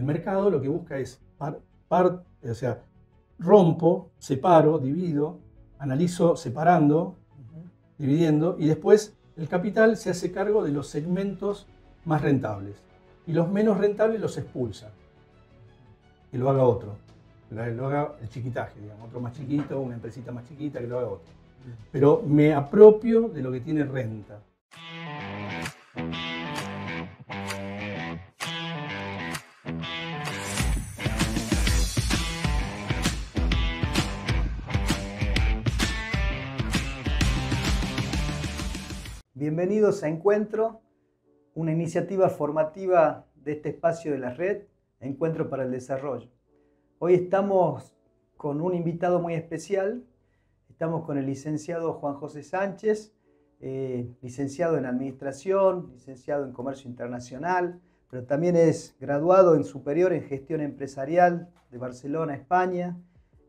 mercado lo que busca es, o sea, rompo, separo, divido, analizo separando, dividiendo, y después el capital se hace cargo de los segmentos más rentables. Y los menos rentables los expulsa. Que lo haga otro. Que lo haga el chiquitaje, digamos, otro más chiquito, una empresita más chiquita, que lo haga otro. Pero me apropio de lo que tiene renta. Bienvenidos a Encuentro, una iniciativa formativa de este espacio de la red, Encuentro para el Desarrollo. Hoy estamos con un invitado muy especial, estamos con el licenciado Juan José Sánchez, licenciado en Administración, licenciado en Comercio Internacional, pero también es graduado en Superior en Gestión Empresarial de Barcelona, España,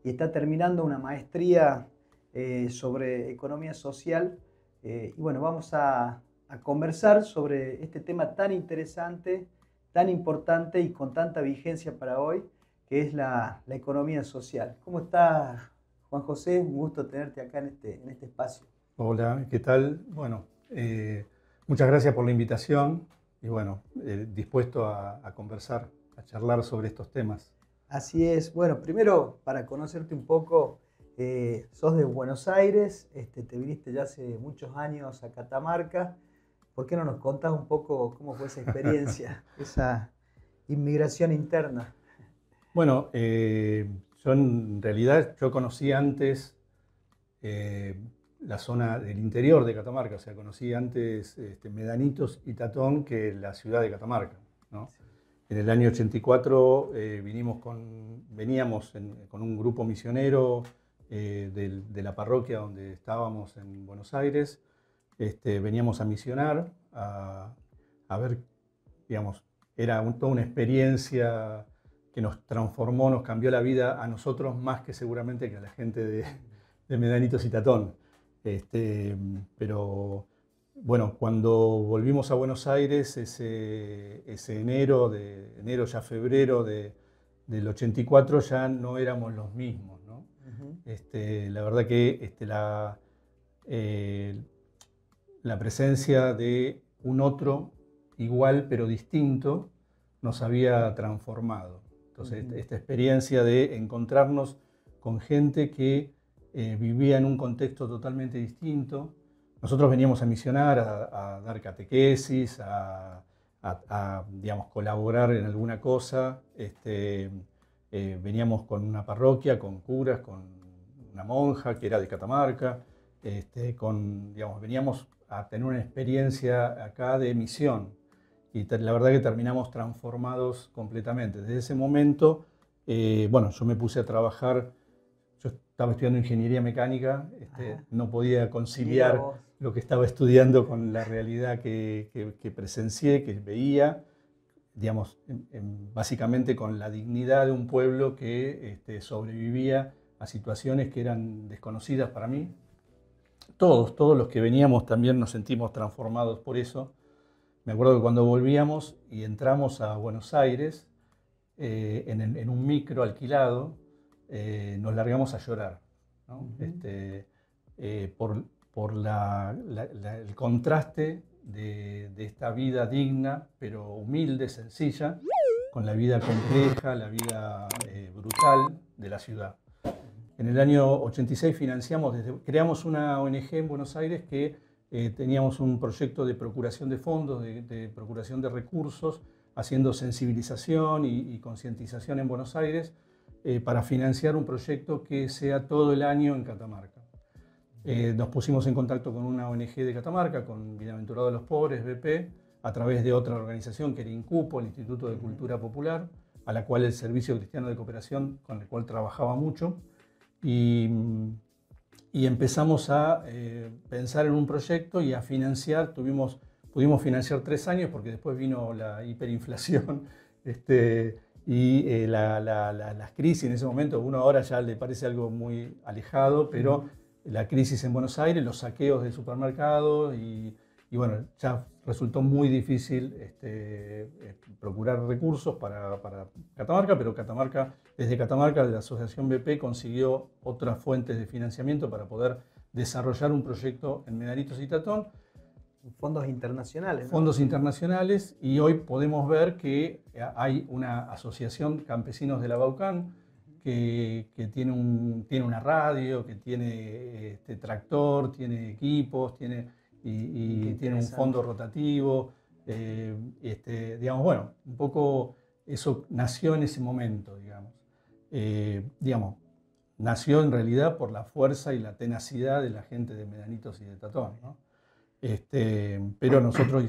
y está terminando una maestría sobre Economía Social. Y bueno, vamos a conversar sobre este tema tan interesante, tan importante y con tanta vigencia para hoy, que es la economía social. ¿Cómo estás, Juan José? Un gusto tenerte acá en este espacio. Hola, ¿qué tal? Bueno, muchas gracias por la invitación y bueno, dispuesto a conversar, a charlar sobre estos temas. Así es. Bueno, primero, para conocerte un poco, sos de Buenos Aires, te viniste ya hace muchos años a Catamarca. ¿Por qué no nos contás un poco cómo fue esa experiencia, esa inmigración interna? Bueno, yo en realidad conocí antes la zona del interior de Catamarca, o sea, conocí antes Medanitos y Tatón que la ciudad de Catamarca, ¿no? Sí. En el año 84 veníamos con un grupo misionero de la parroquia donde estábamos en Buenos Aires. Veníamos a misionar, a ver, digamos, era toda una experiencia que nos transformó, nos cambió la vida a nosotros más que seguramente que a la gente de Medanitos y Tatón. Pero bueno, cuando volvimos a Buenos Aires, ese enero ya febrero del 84, ya no éramos los mismos, ¿no? La verdad que la presencia de un otro igual pero distinto nos había transformado. Entonces, esta experiencia de encontrarnos con gente que vivía en un contexto totalmente distinto. Nosotros veníamos a misionar, a dar catequesis, digamos, colaborar en alguna cosa. Veníamos con una parroquia, con curas, con una monja que era de Catamarca. Digamos, veníamos a tener una experiencia acá de misión. Y la verdad que terminamos transformados completamente. Desde ese momento, bueno, yo me puse a trabajar. Yo estaba estudiando ingeniería mecánica, no podía conciliar lo que estaba estudiando con la realidad que presencié, que veía, digamos, básicamente con la dignidad de un pueblo que sobrevivía a situaciones que eran desconocidas para mí. Todos los que veníamos también nos sentimos transformados por eso. Me acuerdo que cuando volvíamos y entramos a Buenos Aires, en un micro alquilado, nos largamos a llorar, ¿no? Por el contraste de esta vida digna, pero humilde, sencilla, con la vida compleja, la vida brutal de la ciudad. En el año 86 creamos una ONG en Buenos Aires que teníamos un proyecto de procuración de fondos, de procuración de recursos, haciendo sensibilización y concientización en Buenos Aires para financiar un proyecto que sea todo el año en Catamarca. Nos pusimos en contacto con una ONG de Catamarca, con Bienaventurados de los Pobres, BP, a través de otra organización que era INCUPO, el Instituto de Cultura Popular, a la cual el Servicio Cristiano de Cooperación, con el cual trabajaba mucho. Y empezamos a pensar en un proyecto y a financiar. Pudimos financiar 3 años porque después vino la hiperinflación y las crisis en ese momento. Uno ahora ya le parece algo muy alejado, pero la crisis en Buenos Aires, los saqueos del supermercado y bueno, ya resultó muy difícil procurar recursos para Catamarca, pero desde Catamarca, de la Asociación BP, consiguió otras fuentes de financiamiento para poder desarrollar un proyecto en Medanitos y Tatón. Fondos internacionales, ¿no? Fondos internacionales, y hoy podemos ver que hay una asociación Campesinos de la Baucán que tiene una radio, que tiene tractor, tiene equipos, tiene un fondo rotativo. Digamos, bueno, un poco eso nació en ese momento, digamos. Digamos, nació en realidad por la fuerza y la tenacidad de la gente de Medanitos y de Tatón, ¿no? Pero nosotros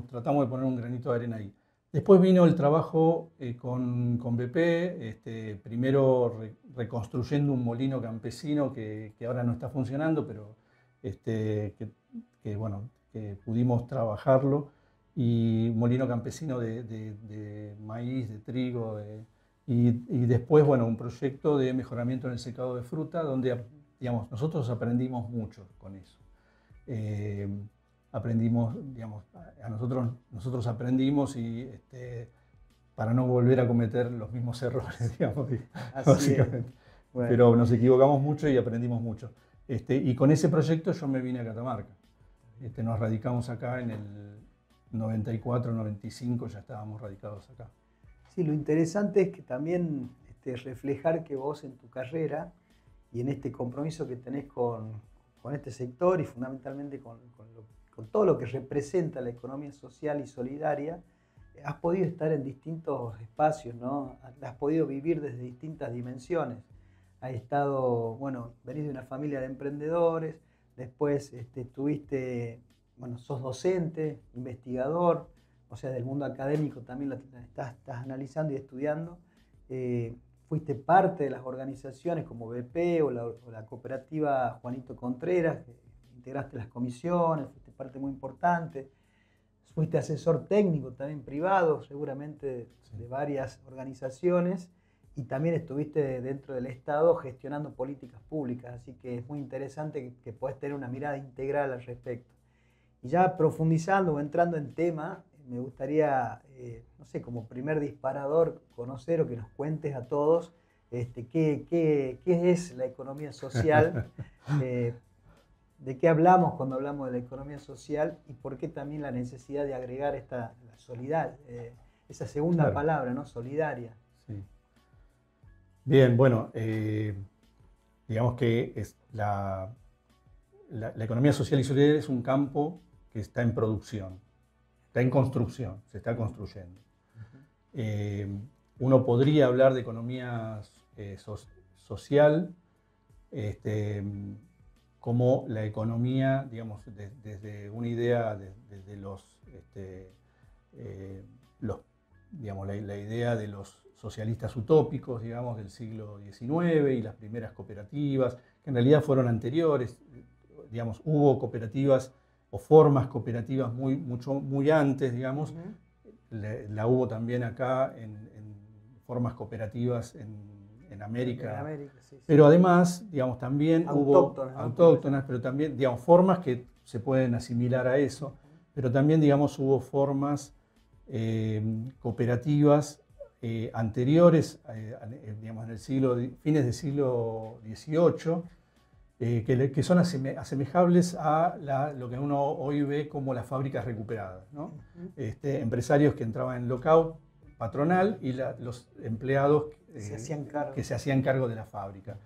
tratamos de poner un granito de arena ahí. Después vino el trabajo con BP, primero reconstruyendo un molino campesino que ahora no está funcionando, pero bueno, que pudimos trabajarlo, y un molino campesino de maíz, de trigo, y después, bueno, un proyecto de mejoramiento en el secado de fruta, donde, digamos, nosotros aprendimos mucho con eso. Aprendimos, digamos, nosotros aprendimos y para no volver a cometer los mismos errores, digamos, básicamente. Bueno. Pero nos equivocamos mucho y aprendimos mucho. Y con ese proyecto yo me vine a Catamarca. Nos radicamos acá en el 94, 95, ya estábamos radicados acá. Sí, lo interesante es que también reflejar que vos en tu carrera y en este compromiso que tenés con este sector y fundamentalmente con todo lo que representa la economía social y solidaria, has podido estar en distintos espacios, ¿no? Has podido vivir desde distintas dimensiones. Has estado, bueno, venís de una familia de emprendedores, después bueno, sos docente, investigador, o sea, del mundo académico también estás analizando y estudiando. Fuiste parte de las organizaciones como BP o la cooperativa Juanito Contreras, integraste las comisiones, fuiste parte muy importante. Fuiste asesor técnico también privado, seguramente de varias organizaciones, y también estuviste dentro del Estado gestionando políticas públicas, así que es muy interesante que puedas tener una mirada integral al respecto. Y ya profundizando o entrando en tema, me gustaría, no sé, como primer disparador, conocer o que nos cuentes a todos qué es la economía social, de qué hablamos cuando hablamos de la economía social y por qué también la necesidad de agregar esa segunda palabra, ¿no? Solidaria. Sí. Bien, bueno, digamos que la economía social y solidaria es un campo que está en producción, está en construcción, se está construyendo. Uno podría hablar de economía social como la economía, digamos, desde una idea, desde digamos, la idea de los socialistas utópicos, digamos, del siglo XIX y las primeras cooperativas, que en realidad fueron anteriores. Digamos, hubo cooperativas o formas cooperativas muy antes, digamos. La hubo también acá en formas cooperativas en América. Sí. Pero además, digamos, también hubo autóctonas, pero también, digamos, formas que se pueden asimilar a eso, pero también, digamos, hubo formas cooperativas anteriores, digamos, en el fines del siglo XVIII, que son asemejables a lo que uno hoy ve como las fábricas recuperadas, ¿no? Empresarios que entraban en lockout patronal y los empleados que se hacían cargo de la fábrica.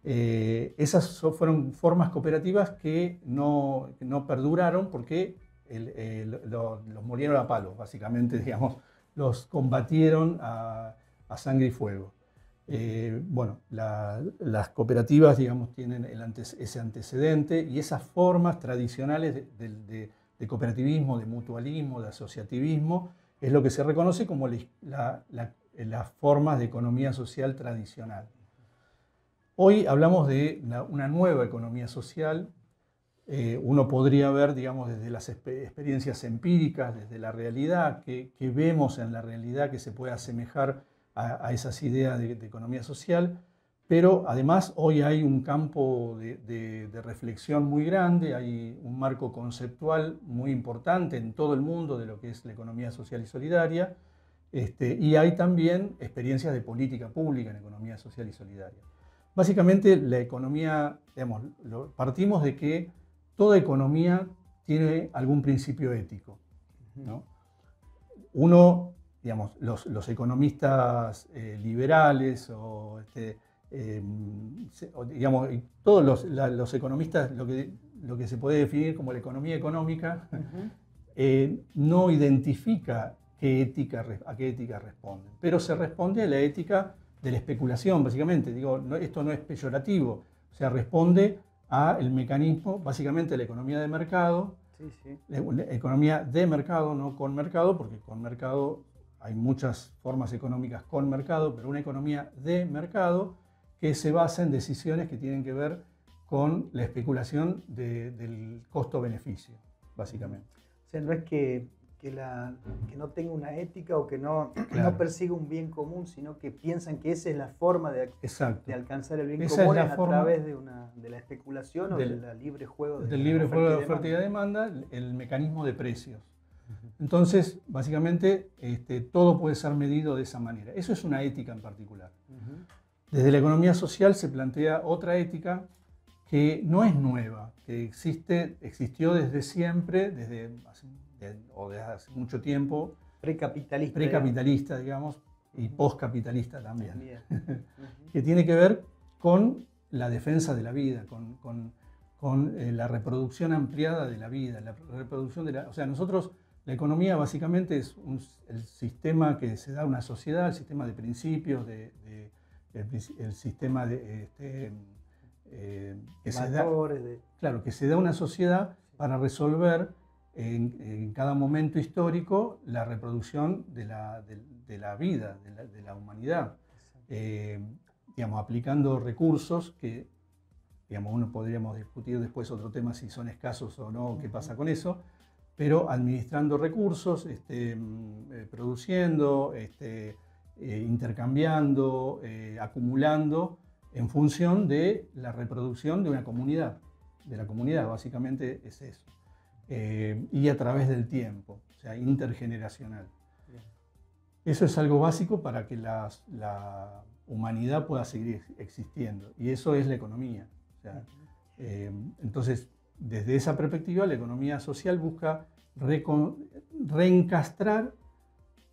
Esas fueron formas cooperativas que no perduraron porque los molieron a palos, básicamente, digamos, los combatieron a sangre y fuego. Bueno, las cooperativas, digamos, tienen ese antecedente y esas formas tradicionales de cooperativismo, de mutualismo, de asociativismo, es lo que se reconoce como las formas de economía social tradicional. Hoy hablamos de una nueva economía social. Uno podría ver, digamos, desde las experiencias empíricas, desde la realidad, que vemos en la realidad que se puede asemejar a esas ideas de economía social, Pero además hoy hay un campo de reflexión muy grande, hay un marco conceptual muy importante en todo el mundo de lo que es la economía social y solidaria, y hay también experiencias de política pública en economía social y solidaria. Básicamente la economía, digamos, partimos de que toda economía tiene algún principio ético, ¿no? Uno, digamos, los economistas liberales digamos, y todos los economistas, lo que se puede definir como la economía económica, no identifica a qué ética responde, pero se responde a la ética de la especulación, básicamente. Digo, esto no es peyorativo, o sea, responde al mecanismo, básicamente la economía de mercado, la economía de mercado, no con mercado, porque con mercado hay muchas formas económicas con mercado, pero una economía de mercado que se basa en decisiones que tienen que ver con la especulación del costo-beneficio, básicamente. O sea, no es que no tenga una ética o que no persiga un bien común, sino que piensan que esa es la forma de alcanzar el bien común a través de la especulación o del libre juego de oferta y de demanda, el mecanismo de precios. Entonces, básicamente, todo puede ser medido de esa manera. Eso es una ética en particular. Desde la economía social se plantea otra ética que no es nueva, que existió desde siempre, desde hace mucho tiempo. Precapitalista, digamos, y postcapitalista también. Que tiene que ver con la defensa de la vida, con la reproducción ampliada de la vida, la reproducción o sea, nosotros, la economía básicamente es el sistema que se da a una sociedad, el sistema de principios, el sistema que se da a una sociedad para resolver en cada momento histórico la reproducción de la vida, de la humanidad. Digamos, aplicando recursos que, digamos, uno podríamos discutir después otro tema si son escasos o no, qué pasa con eso, pero administrando recursos, produciendo, intercambiando, acumulando en función de la reproducción de una comunidad, básicamente es eso. Y a través del tiempo, o sea, intergeneracional. Eso es algo básico para que la humanidad pueda seguir existiendo, y eso es la economía. O sea, entonces, desde esa perspectiva, la economía social busca reencastrar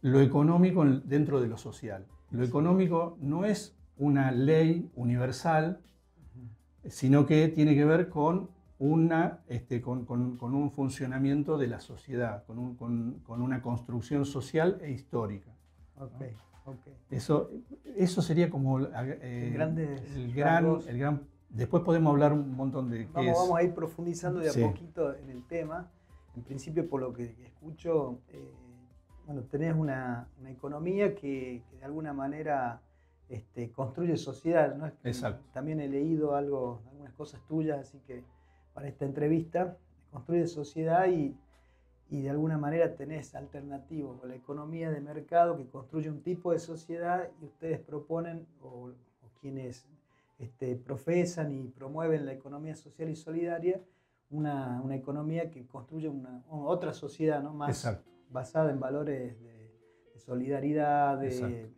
lo económico dentro de lo social. Lo económico no es una ley universal, sino que tiene que ver con un funcionamiento de la sociedad, con una construcción social e histórica. Eso sería como el gran. Después podemos hablar un montón de qué es. Vamos a ir profundizando de a poquito en el tema. En principio, por lo que escucho, tenés una economía que de alguna manera construye sociedad, ¿no? Exacto. También he leído algunas cosas tuyas, así que para esta entrevista, construye sociedad y de alguna manera tenés alternativos con la economía de mercado que construye un tipo de sociedad, y ustedes proponen, o quienes profesan y promueven la economía social y solidaria, una economía que construye otra sociedad, ¿no? Más basada en valores de solidaridad, de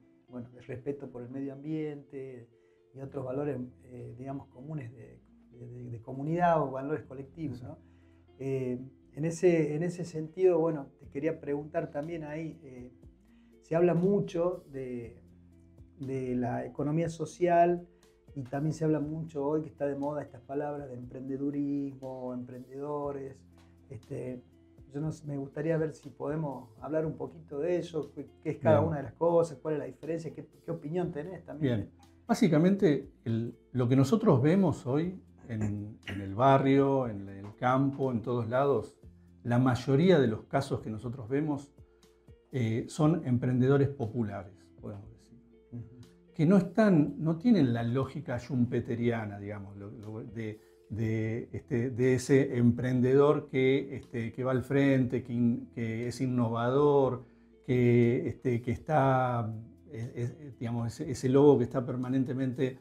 respeto por el medio ambiente y otros valores, digamos, comunes de comunidad o valores colectivos, ¿no? En ese sentido, bueno, te quería preguntar también ahí, se habla mucho de la economía social, y también se habla mucho hoy que está de moda estas palabras de emprendedurismo, emprendedores. Me gustaría ver si podemos hablar un poquito de eso, qué es cada una de las cosas, cuál es la diferencia, qué opinión tenés también. Bien, básicamente lo que nosotros vemos hoy en el barrio, en el campo, en todos lados, la mayoría de los casos que nosotros vemos son emprendedores populares, podemos decir, que no tienen la lógica schumpeteriana, digamos, de ese emprendedor que va al frente, que es innovador, que está, digamos, ese lobo que está permanentemente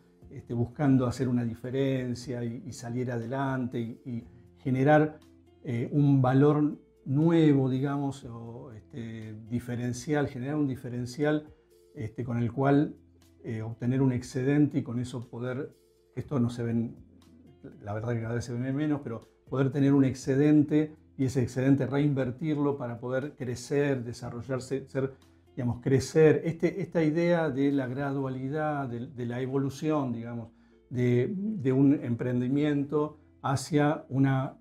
buscando hacer una diferencia y salir adelante y generar un valor nuevo, digamos, o diferencial, generar un diferencial con el cual obtener un excedente y con eso poder, esto no se ven, la verdad que cada vez se ve menos, pero poder tener un excedente y ese excedente reinvertirlo para poder crecer, desarrollarse, digamos, crecer. Esta idea de la gradualidad, de la evolución, digamos, de un emprendimiento hacia una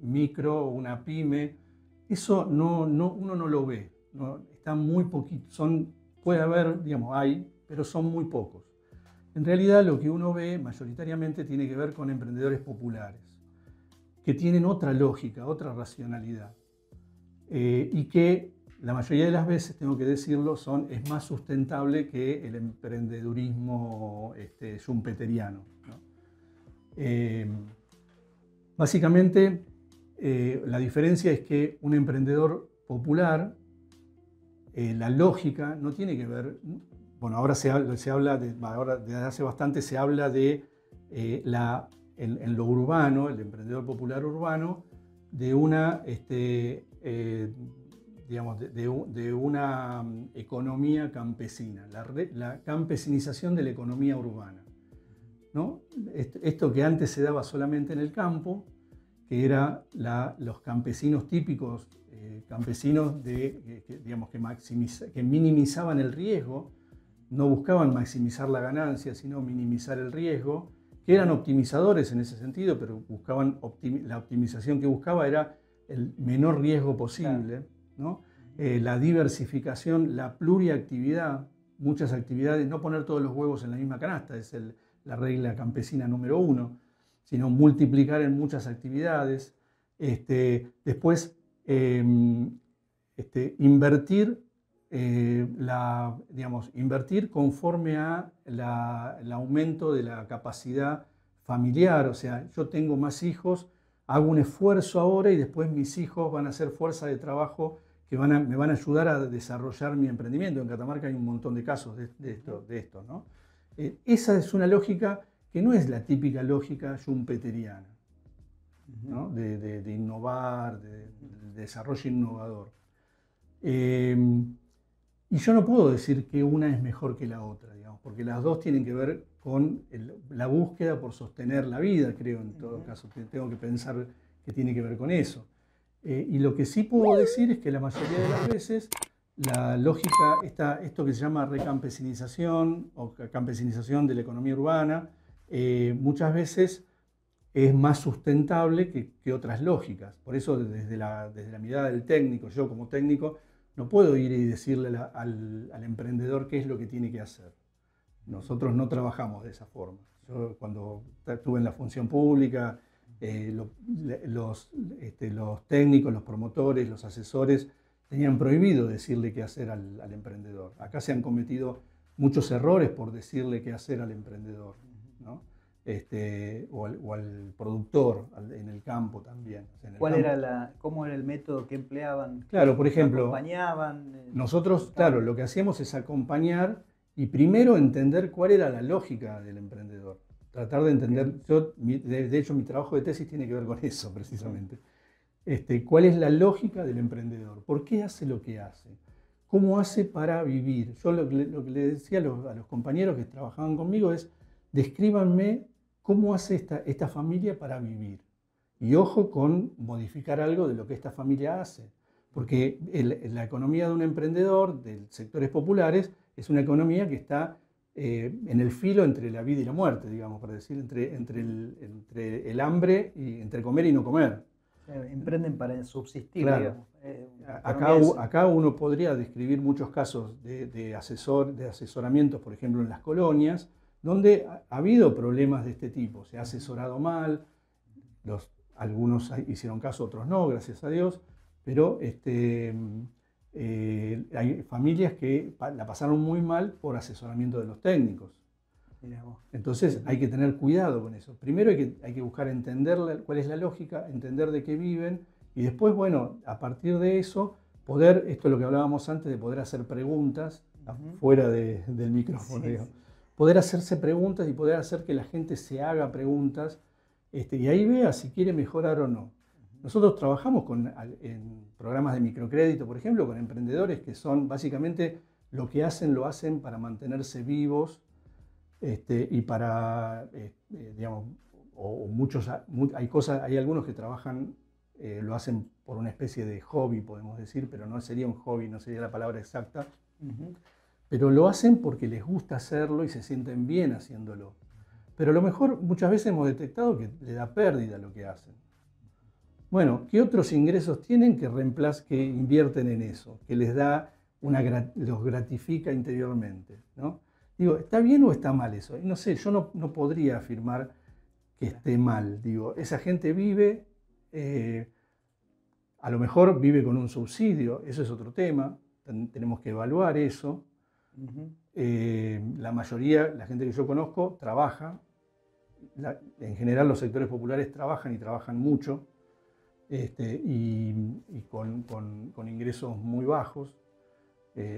micro o una pyme, eso uno no lo ve, ¿no? Está muy poquito, puede haber, digamos, hay, pero son muy pocos. En realidad lo que uno ve mayoritariamente tiene que ver con emprendedores populares, que tienen otra lógica, otra racionalidad, y que la mayoría de las veces, tengo que decirlo, es más sustentable que el emprendedurismo schumpeteriano, ¿no? Básicamente, la diferencia es que un emprendedor popular, la lógica no tiene que ver, bueno, ahora ahora desde hace bastante se habla de en lo urbano, el emprendedor popular urbano, de una, digamos, de una economía campesina, la campesinización de la economía urbana, ¿no? Esto que antes se daba solamente en el campo, que eran los campesinos típicos, campesinos digamos, que minimizaban el riesgo, no buscaban maximizar la ganancia, sino minimizar el riesgo, que eran optimizadores en ese sentido, pero buscaban la optimización que buscaba era el menor riesgo posible, ¿no? La diversificación, la pluriactividad, muchas actividades, no poner todos los huevos en la misma canasta, es la regla campesina número 1, sino multiplicar en muchas actividades. Después, invertir, invertir conforme al aumento de la capacidad familiar. O sea, yo tengo más hijos, hago un esfuerzo ahora y después mis hijos van a ser fuerza de trabajo que me van a ayudar a desarrollar mi emprendimiento. En Catamarca hay un montón de casos de esto, ¿no? Esa es una lógica que no es la típica lógica schumpeteriana, ¿no? de innovar, de desarrollo innovador. Y yo no puedo decir que una es mejor que la otra, digamos, porque las dos tienen que ver con la búsqueda por sostener la vida, creo, en todo caso. Tengo que pensar que tiene que ver con eso. Y lo que sí puedo decir es que la mayoría de las veces la lógica, esto que se llama recampesinización o campesinización de la economía urbana, muchas veces es más sustentable que otras lógicas. Por eso desde la mirada del técnico, yo como técnico, no puedo ir y decirle al emprendedor qué es lo que tiene que hacer. Nosotros no trabajamos de esa forma. Yo cuando estuve en la función pública, los técnicos, los promotores, los asesores, tenían prohibido decirle qué hacer al emprendedor. Acá se han cometido muchos errores por decirle qué hacer al emprendedor, ¿no? O al productor en el campo también. O sea, ¿Cómo era el método que empleaban? Claro, por ejemplo, ¿Acompañaban? Nosotros, claro, lo que hacíamos es acompañar y primero entender cuál era la lógica del emprendedor. Tratar de entender, de hecho mi trabajo de tesis tiene que ver con eso precisamente. ¿Cuál es la lógica del emprendedor? ¿Por qué hace lo que hace? ¿Cómo hace para vivir? Yo lo que le decía a los compañeros que trabajaban conmigo es, descríbanme cómo hace esta familia para vivir. Y ojo con modificar algo de lo que esta familia hace. Porque la economía de un emprendedor, de sectores populares, es una economía que está en el filo entre la vida y la muerte, digamos, para decir, entre el hambre y entre comer y no comer. Emprenden para subsistir, claro. Digamos. Acá uno podría describir muchos casos de asesoramientos, por ejemplo, en las colonias, donde ha habido problemas de este tipo. Se ha asesorado mal, algunos hicieron caso, otros no, gracias a Dios, pero hay familias que la pasaron muy mal por asesoramiento de los técnicos. Entonces hay que tener cuidado con eso. Primero hay que buscar entender cuál es la lógica, entender de qué viven y después, bueno, a partir de eso, esto es lo que hablábamos antes, de poder hacer preguntas fuera del micrófono, sí. poder hacerse preguntas y poder hacer que la gente se haga preguntas, y ahí vea si quiere mejorar o no. Nosotros trabajamos en programas de microcrédito, por ejemplo, con emprendedores que son básicamente lo que hacen, lo hacen para mantenerse vivos, y para, digamos, hay algunos que trabajan, lo hacen por una especie de hobby, podemos decir, pero no sería un hobby, no sería la palabra exacta. Pero lo hacen porque les gusta hacerlo y se sienten bien haciéndolo. Pero a lo mejor muchas veces hemos detectado que le da pérdida lo que hacen. Bueno, ¿qué otros ingresos tienen que invierten en eso? Que les da los gratifica interiormente, ¿no? Digo, ¿está bien o está mal eso? Y no sé, yo no podría afirmar que esté mal. Digo, esa gente vive, a lo mejor vive con un subsidio, eso es otro tema, tenemos que evaluar eso. La mayoría, la gente que yo conozco, trabaja. En general los sectores populares trabajan y trabajan mucho, y con ingresos muy bajos.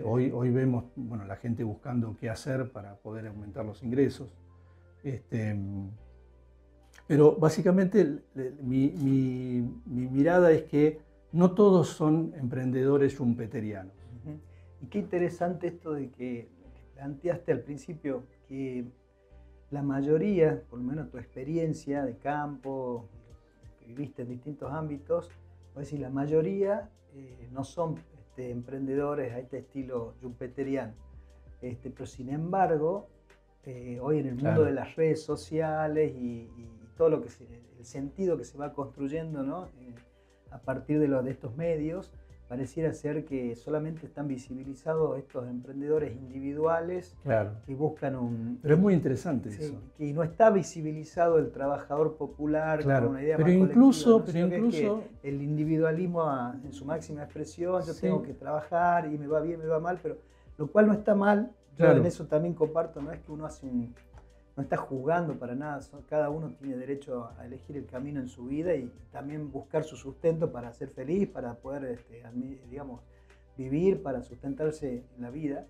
Hoy vemos, bueno, la gente buscando qué hacer para poder aumentar los ingresos. Pero básicamente mi mirada es que no todos son emprendedores schumpeterianos. Y qué interesante esto de que planteaste al principio que la mayoría, por lo menos tu experiencia de campo, que viviste en distintos ámbitos, pues decir, la mayoría no son emprendedores a este estilo schumpeteriano. Pero sin embargo, hoy en el mundo de las redes sociales y todo lo que el sentido que se va construyendo, ¿no? A partir de estos medios, pareciera ser que solamente están visibilizados estos emprendedores individuales que buscan un... Pero es muy interesante eso. Que no está visibilizado el trabajador popular con una idea pero más incluso, colectiva, ¿no? Pero incluso que el individualismo en su máxima expresión, yo tengo que trabajar y me va bien, me va mal, pero lo cual no está mal. Yo en eso también comparto, no es que uno no está jugando para nada, cada uno tiene derecho a elegir el camino en su vida y también buscar su sustento para ser feliz, para poder, digamos, vivir, para sustentarse en la vida,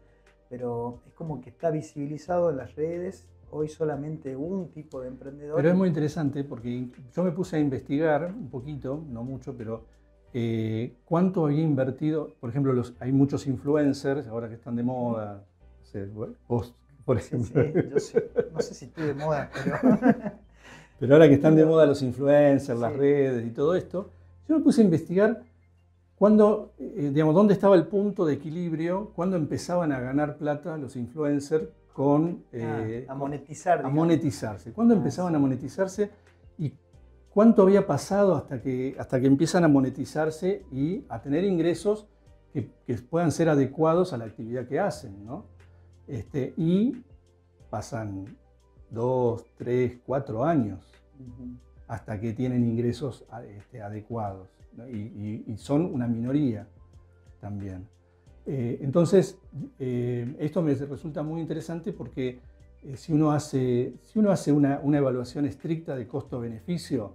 pero es como que está visibilizado en las redes hoy solamente un tipo de emprendedor. Pero es muy interesante porque yo me puse a investigar un poquito, no mucho, pero cuánto había invertido, por ejemplo, hay muchos influencers ahora que están de moda, no sé, vos, por ejemplo. Sí, no sé si estoy de moda, pero... Pero ahora que están de moda los influencers, las redes y todo esto, yo me puse a investigar digamos, dónde estaba el punto de equilibrio, cuándo empezaban a ganar plata los influencers a monetizar. A monetizarse. ¿Cuándo empezaban a monetizarse y cuánto había pasado hasta que empiezan a monetizarse y a tener ingresos que puedan ser adecuados a la actividad que hacen, ¿no? Y pasan 2, 3, 4 años hasta que tienen ingresos adecuados, ¿no? Y son una minoría también. Entonces, esto me resulta muy interesante porque si uno hace una evaluación estricta de costo-beneficio,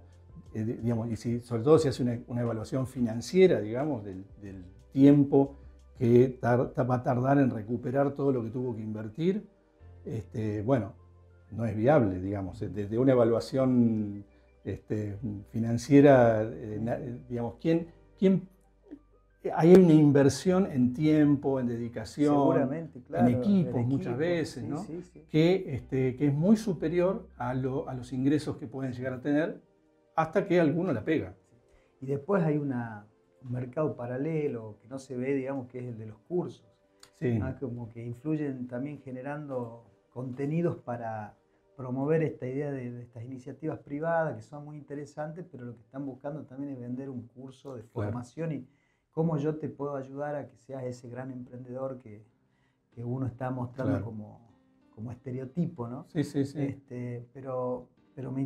digamos, y sobre todo si hace una evaluación financiera, digamos, del tiempo que va a tardar en recuperar todo lo que tuvo que invertir, bueno, no es viable, digamos, desde una evaluación financiera, digamos, hay una inversión en tiempo, en dedicación, en equipos muchas veces, ¿no? Que es muy superior a los ingresos que pueden llegar a tener hasta que alguno la pega. Y después hay un mercado paralelo que no se ve, digamos, que es el de los cursos. ¿No? Como que influyen también generando contenidos para promover esta idea de estas iniciativas privadas que son muy interesantes, pero lo que están buscando también es vender un curso de formación y cómo yo te puedo ayudar a que seas ese gran emprendedor que uno está mostrando como estereotipo, ¿no? Pero me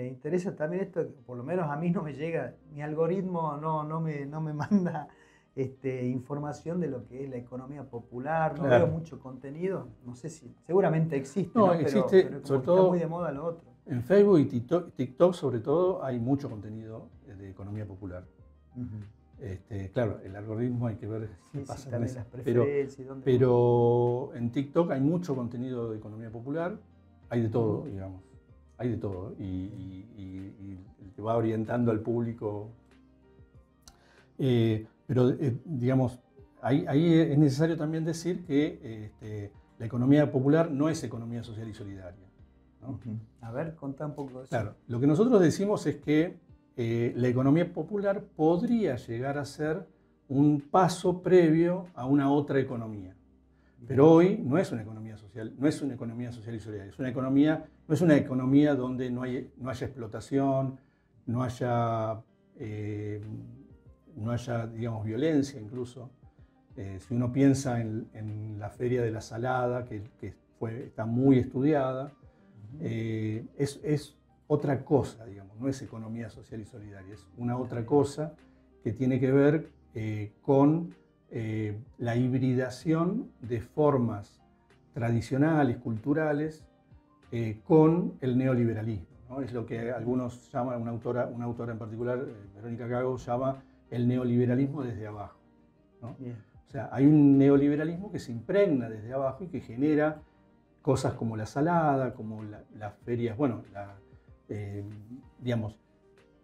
interesa también esto, que por lo menos a mí no me llega, mi algoritmo no me manda información de lo que es la economía popular, no veo mucho contenido, no sé si, seguramente existe, ¿no? Existe, pero sobre como todo está muy de moda lo otro. En Facebook y TikTok sobre todo hay mucho contenido de economía popular. Claro, el algoritmo hay que ver qué Sí, pasa sí, con también eso. las preferencias. ¿Dónde Pero en TikTok hay mucho contenido de economía popular, hay de todo, digamos, hay de todo. Y te va orientando al público. Pero, digamos, ahí es necesario también decir que la economía popular no es economía social y solidaria, ¿no? A ver, contá un poco de eso. Claro, lo que nosotros decimos es que la economía popular podría llegar a ser un paso previo a una otra economía. Pero hoy no es una economía social, no es una economía social y solidaria, no es una economía donde no haya explotación, no haya, digamos, violencia incluso. Si uno piensa en la Feria de la Salada, que está muy estudiada, es otra cosa, digamos, no es economía social y solidaria, es una otra cosa que tiene que ver con la hibridación de formas tradicionales, culturales, con el neoliberalismo, ¿no? Es lo que algunos llaman, una autora en particular, Verónica Gago, llama el neoliberalismo desde abajo, ¿no? O sea, hay un neoliberalismo que se impregna desde abajo y que genera cosas como la salada, como las ferias, bueno, digamos,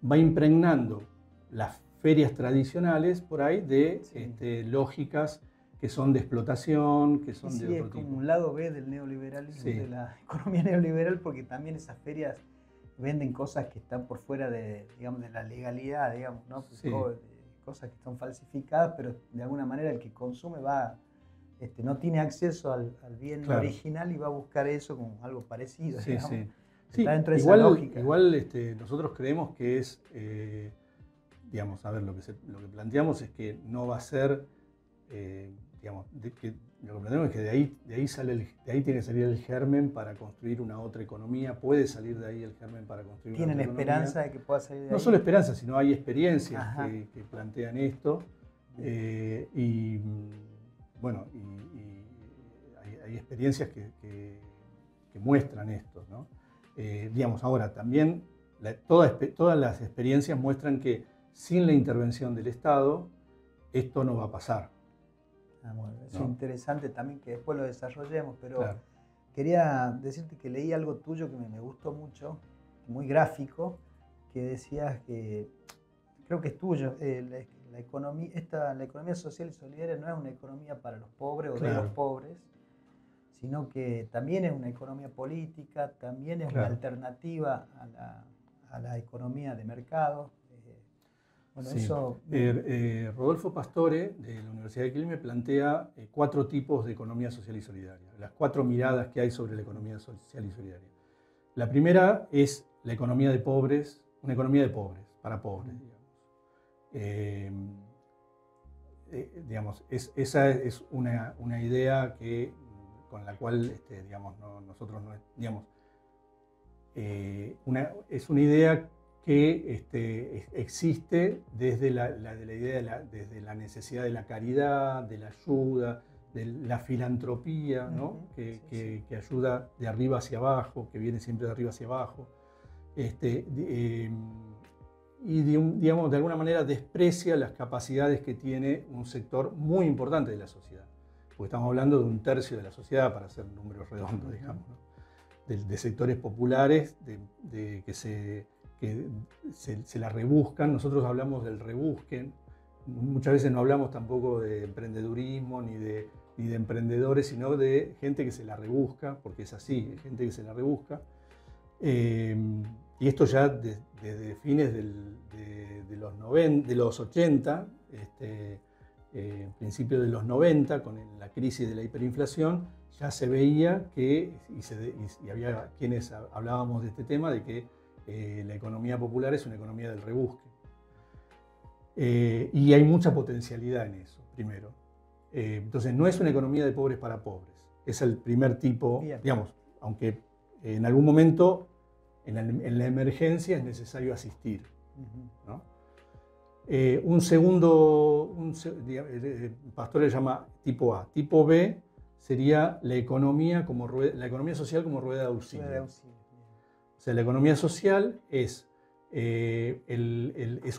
va impregnando las ferias tradicionales por ahí de lógicas que son de explotación, que son de otro tipo. Es como un lado B del neoliberalismo, de la economía neoliberal, porque también esas ferias venden cosas que están por fuera de, digamos, de la legalidad, digamos, ¿no? Cosas que están falsificadas, pero de alguna manera el que consume no tiene acceso al bien original y va a buscar eso como algo parecido. Sí, digamos. Sí, está dentro de esa lógica. Igual nosotros creemos que es, digamos, a ver, lo que planteamos es que no va a ser, digamos, lo que planteamos es que de ahí tiene que salir el germen para construir una otra economía, puede salir de ahí el germen para construir una otra economía. ¿Tienen esperanza de que pueda salir de ahí? No solo esperanza, sino hay experiencias que plantean esto, y bueno, hay experiencias que muestran esto, ¿no? Digamos, ahora también todas las experiencias muestran que sin la intervención del Estado esto no va a pasar. Bueno, eso es interesante también que después lo desarrollemos, pero claro. Quería decirte que leí algo tuyo que me gustó mucho, muy gráfico, que decías que, creo que es tuyo, la economía social y solidaria no es una economía para los pobres o de los pobres, sino que también es una economía política, también es una alternativa a la economía de mercado. Bueno, eso... Rodolfo Pastore, de la Universidad de Quilmes, plantea 4 tipos de economía social y solidaria, las 4 miradas que hay sobre la economía social y solidaria. La primera es la economía de pobres, una economía de pobres, para pobres, digamos. Esa es una idea con la cual, digamos, nosotros no, digamos, es una idea que existe desde desde la necesidad de la caridad, de la ayuda, de la filantropía, ¿no? Que ayuda de arriba hacia abajo, que viene siempre de arriba hacia abajo, y digamos, de alguna manera desprecia las capacidades que tiene un sector muy importante de la sociedad, porque estamos hablando de 1/3 de la sociedad, para hacer números redondos, digamos, ¿no? De sectores populares que se la rebuscan. Nosotros hablamos del rebusquen, muchas veces no hablamos tampoco de emprendedurismo ni de emprendedores, sino de gente que se la rebusca, porque es así, gente que se la rebusca. Y esto ya desde fines de los 80, principios de los 90, con la crisis de la hiperinflación, ya se veía que, y había quienes hablábamos de este tema, de que la economía popular es una economía del rebusque. Y hay mucha potencialidad en eso, primero. Entonces, no es una economía de pobres para pobres. Es el primer tipo, digamos, aunque en algún momento, en la emergencia, es necesario asistir, ¿no? Un segundo, Pastor le llama tipo A. Tipo B sería la economía social como rueda de auxilio. O sea, la economía social es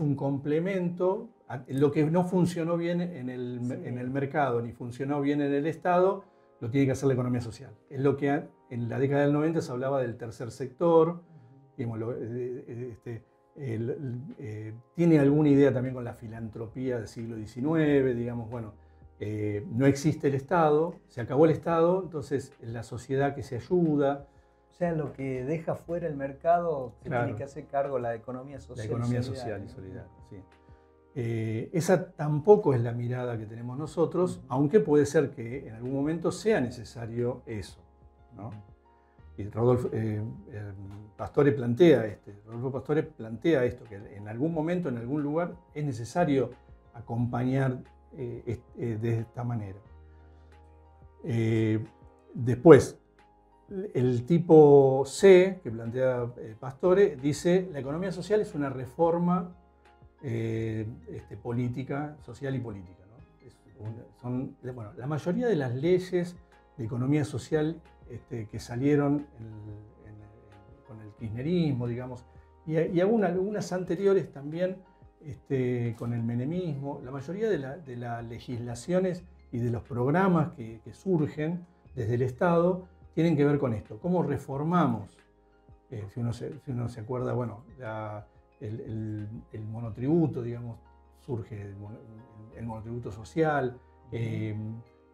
un complemento lo que no funcionó bien en el mercado ni funcionó bien en el Estado, lo tiene que hacer la economía social. Es lo que en la década del 90 se hablaba del tercer sector, digamos, tiene alguna idea también con la filantropía del siglo XIX, digamos, bueno, no existe el Estado, se acabó el Estado, entonces la sociedad que se ayuda. O sea, lo que deja fuera el mercado se Claro, tiene que hacer cargo la economía social. La economía social y solidaria, sí. Esa tampoco es la mirada que tenemos nosotros, aunque puede ser que en algún momento sea necesario eso, ¿no? Y Rodolfo Pastore plantea esto, que en algún momento, en algún lugar, es necesario acompañar de esta manera. Después, el tipo C, que plantea Pastore, dice la economía social es una reforma política, social y política, ¿no? Bueno, la mayoría de las leyes de economía social que salieron con el kirchnerismo, digamos, y algunas anteriores también con el menemismo, la mayoría de las legislaciones y de los programas que surgen desde el Estado tienen que ver con esto, cómo reformamos, si uno se acuerda, bueno, el monotributo, digamos, surge el monotributo social,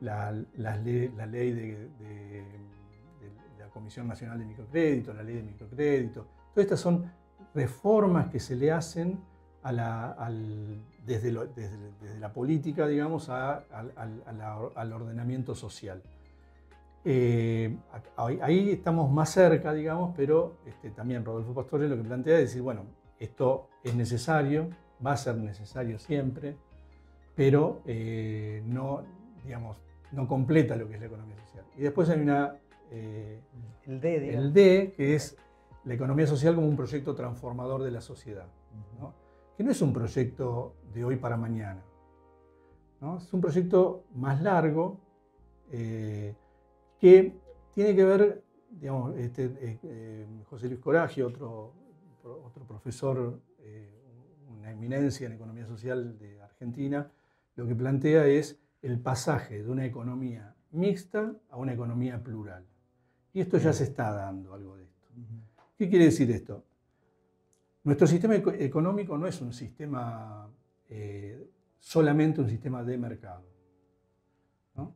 la ley de la Comisión Nacional de Microcrédito, la ley de microcrédito. Todas estas son reformas que se le hacen desde la política, digamos, al ordenamiento social. Ahí estamos más cerca, digamos, pero también Rodolfo Pastore lo que plantea es decir, bueno, esto es necesario, va a ser necesario siempre, pero no completa lo que es la economía social. Y después hay el D, que es la economía social como un proyecto transformador de la sociedad, ¿no? Que no es un proyecto de hoy para mañana, ¿no? Es un proyecto más largo que tiene que ver, digamos, José Luis Coragio, otro profesor, una eminencia en economía social de Argentina, lo que plantea es el pasaje de una economía mixta a una economía plural. Y esto ya se está dando algo de esto. ¿Qué quiere decir esto? Nuestro sistema económico no es un sistema, solamente un sistema de mercado, ¿no?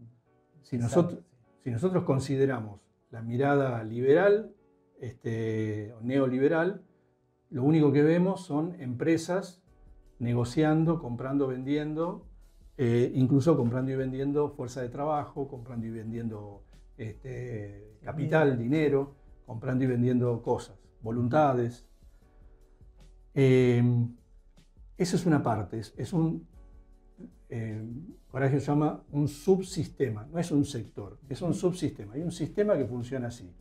Si nosotros consideramos la mirada liberal, o neoliberal, lo único que vemos son empresas negociando, comprando, vendiendo, incluso comprando y vendiendo fuerza de trabajo, comprando y vendiendo capital, dinero, comprando y vendiendo cosas, voluntades. Eso es una parte, Coragio llama un subsistema, no es un sector, es un subsistema. Hay un sistema que funciona así.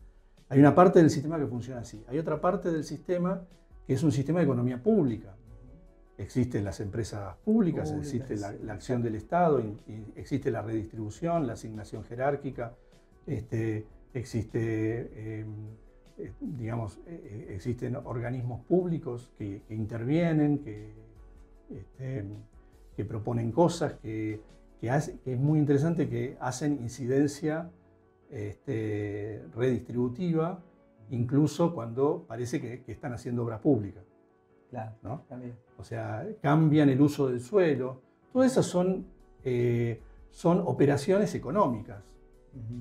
Hay una parte del sistema que funciona así. Hay otra parte del sistema que es un sistema de economía pública. Existen las empresas públicas, existe la acción del Estado, y existe la redistribución, la asignación jerárquica, existen organismos públicos que intervienen, que proponen cosas, que es muy interesante, que hacen incidencia redistributiva, incluso cuando parece que están haciendo obra pública. Claro, ¿no? También. O sea, cambian el uso del suelo. Todas esas son operaciones económicas.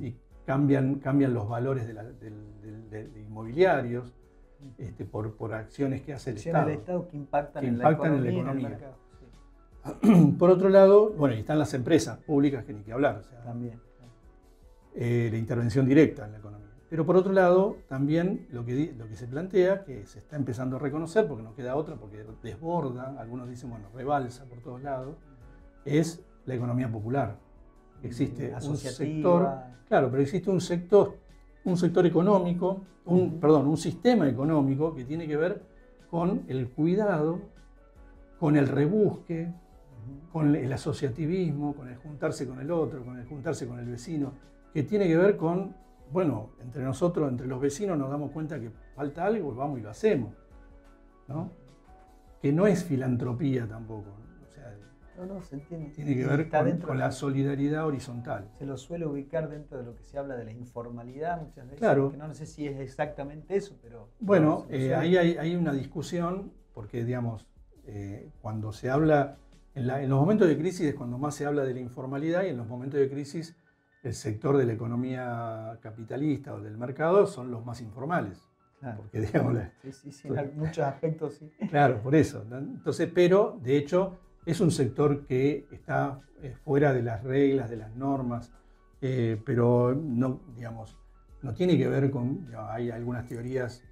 Y cambian los valores de inmobiliarios por acciones que hace el Estado. El Estado que impactan en la economía. En el mercado, sí. Por otro lado, bueno, y están las empresas públicas, que ni que hablar. O sea, también. La intervención directa en la economía. Pero por otro lado, también lo que se plantea, que se está empezando a reconocer, porque no queda otra, porque desborda, algunos dicen, bueno, rebalsa por todos lados, es la economía popular. Existe un sector, claro, pero existe un sector económico, un sistema económico que tiene que ver con el cuidado, con el rebusque, con el asociativismo, con el juntarse con el otro, con el juntarse con el vecino, que tiene que ver con, bueno, entre nosotros, entre los vecinos nos damos cuenta que falta algo, vamos y lo hacemos, ¿no? Que no es filantropía tampoco, ¿no? O sea, No, no, se entiende. Tiene que Y ver está dentro con de la solidaridad horizontal. Se lo suele ubicar dentro de lo que se habla de la informalidad muchas veces. Claro. Que no sé si es exactamente eso, pero... Bueno, ahí hay una discusión, porque digamos, cuando se habla, en los momentos de crisis es cuando más se habla de la informalidad, y en los momentos de crisis el sector de la economía capitalista o del mercado son los más informales. Claro. Porque, digamos, sí, en muchos aspectos sí. Claro, por eso, ¿no? Entonces, pero de hecho es un sector que está fuera de las reglas, de las normas, pero no, digamos, no tiene que ver con, hay algunas teorías...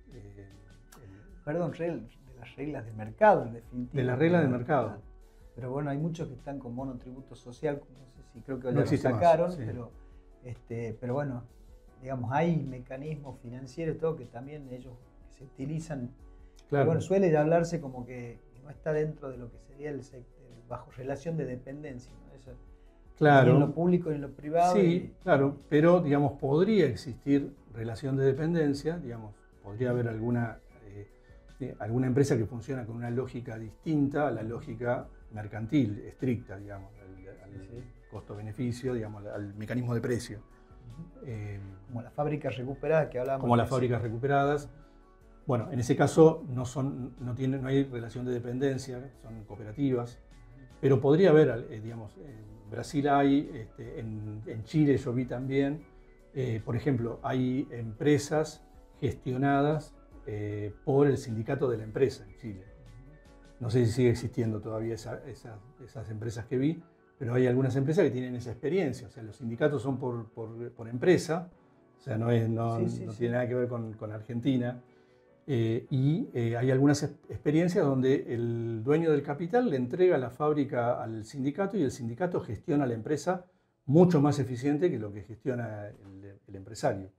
Perdón, de las reglas del mercado, en definitiva. De las reglas del mercado. Pero bueno, hay muchos que están con monotributo social, no sé si creo que ya no lo sacaron, más, sí. pero bueno, digamos, hay mecanismos financieros, todo que también ellos se utilizan. Claro. Bueno, suele hablarse como que no está dentro de lo que sería el bajo relación de dependencia, ¿no? Eso, claro. Ni en lo público ni en lo privado. Sí, claro, pero digamos, podría existir relación de dependencia, digamos, podría haber alguna empresa que funciona con una lógica distinta a la lógica mercantil, estricta, digamos, al costo-beneficio, digamos, al mecanismo de precio. Como las fábricas recuperadas que hablábamos. Como las fábricas recuperadas. Bueno, en ese caso no hay relación de dependencia, son cooperativas, pero podría haber, digamos, en Brasil hay, en Chile yo vi también, por ejemplo, hay empresas gestionadas por el sindicato de la empresa en Chile. No sé si sigue existiendo todavía esas empresas que vi, pero hay algunas empresas que tienen esa experiencia. O sea, los sindicatos son por empresa, o sea, no tiene nada que ver con Argentina. Y hay algunas experiencias donde el dueño del capital le entrega la fábrica al sindicato y el sindicato gestiona la empresa mucho más eficiente que lo que gestiona el empresario.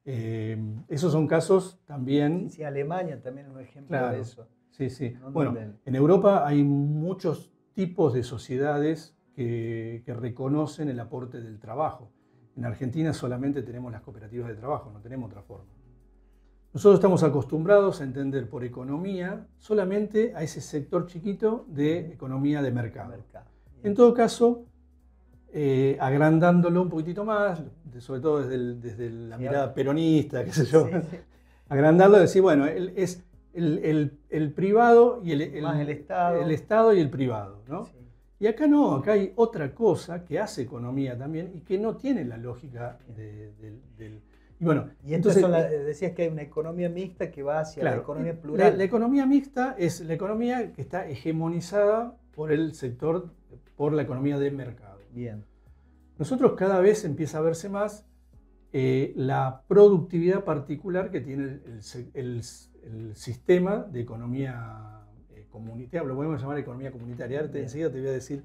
Esos son casos también... Sí, Alemania también es un ejemplo de eso. Sí, sí. Bueno, en Europa hay muchos tipos de sociedades que reconocen el aporte del trabajo. En Argentina solamente tenemos las cooperativas de trabajo, no tenemos otra forma. Nosotros estamos acostumbrados a entender por economía solamente a ese sector chiquito de economía de mercado. En todo caso, agrandándolo un poquitito más, sobre todo desde la mirada peronista, qué sé yo, agrandarlo y decir, bueno, es el privado y el Estado y el privado, ¿no? Sí. Y acá no, acá hay otra cosa que hace economía también y que no tiene la lógica del... Y bueno, y entonces decías que hay una economía mixta que va hacia la economía plural. La economía mixta es la economía que está hegemonizada por el sector, por la economía de mercado. Bien. Nosotros cada vez empieza a verse más la productividad particular que tiene el sistema de economía comunitaria, lo podemos llamar economía comunitaria. Enseguida te voy a decir,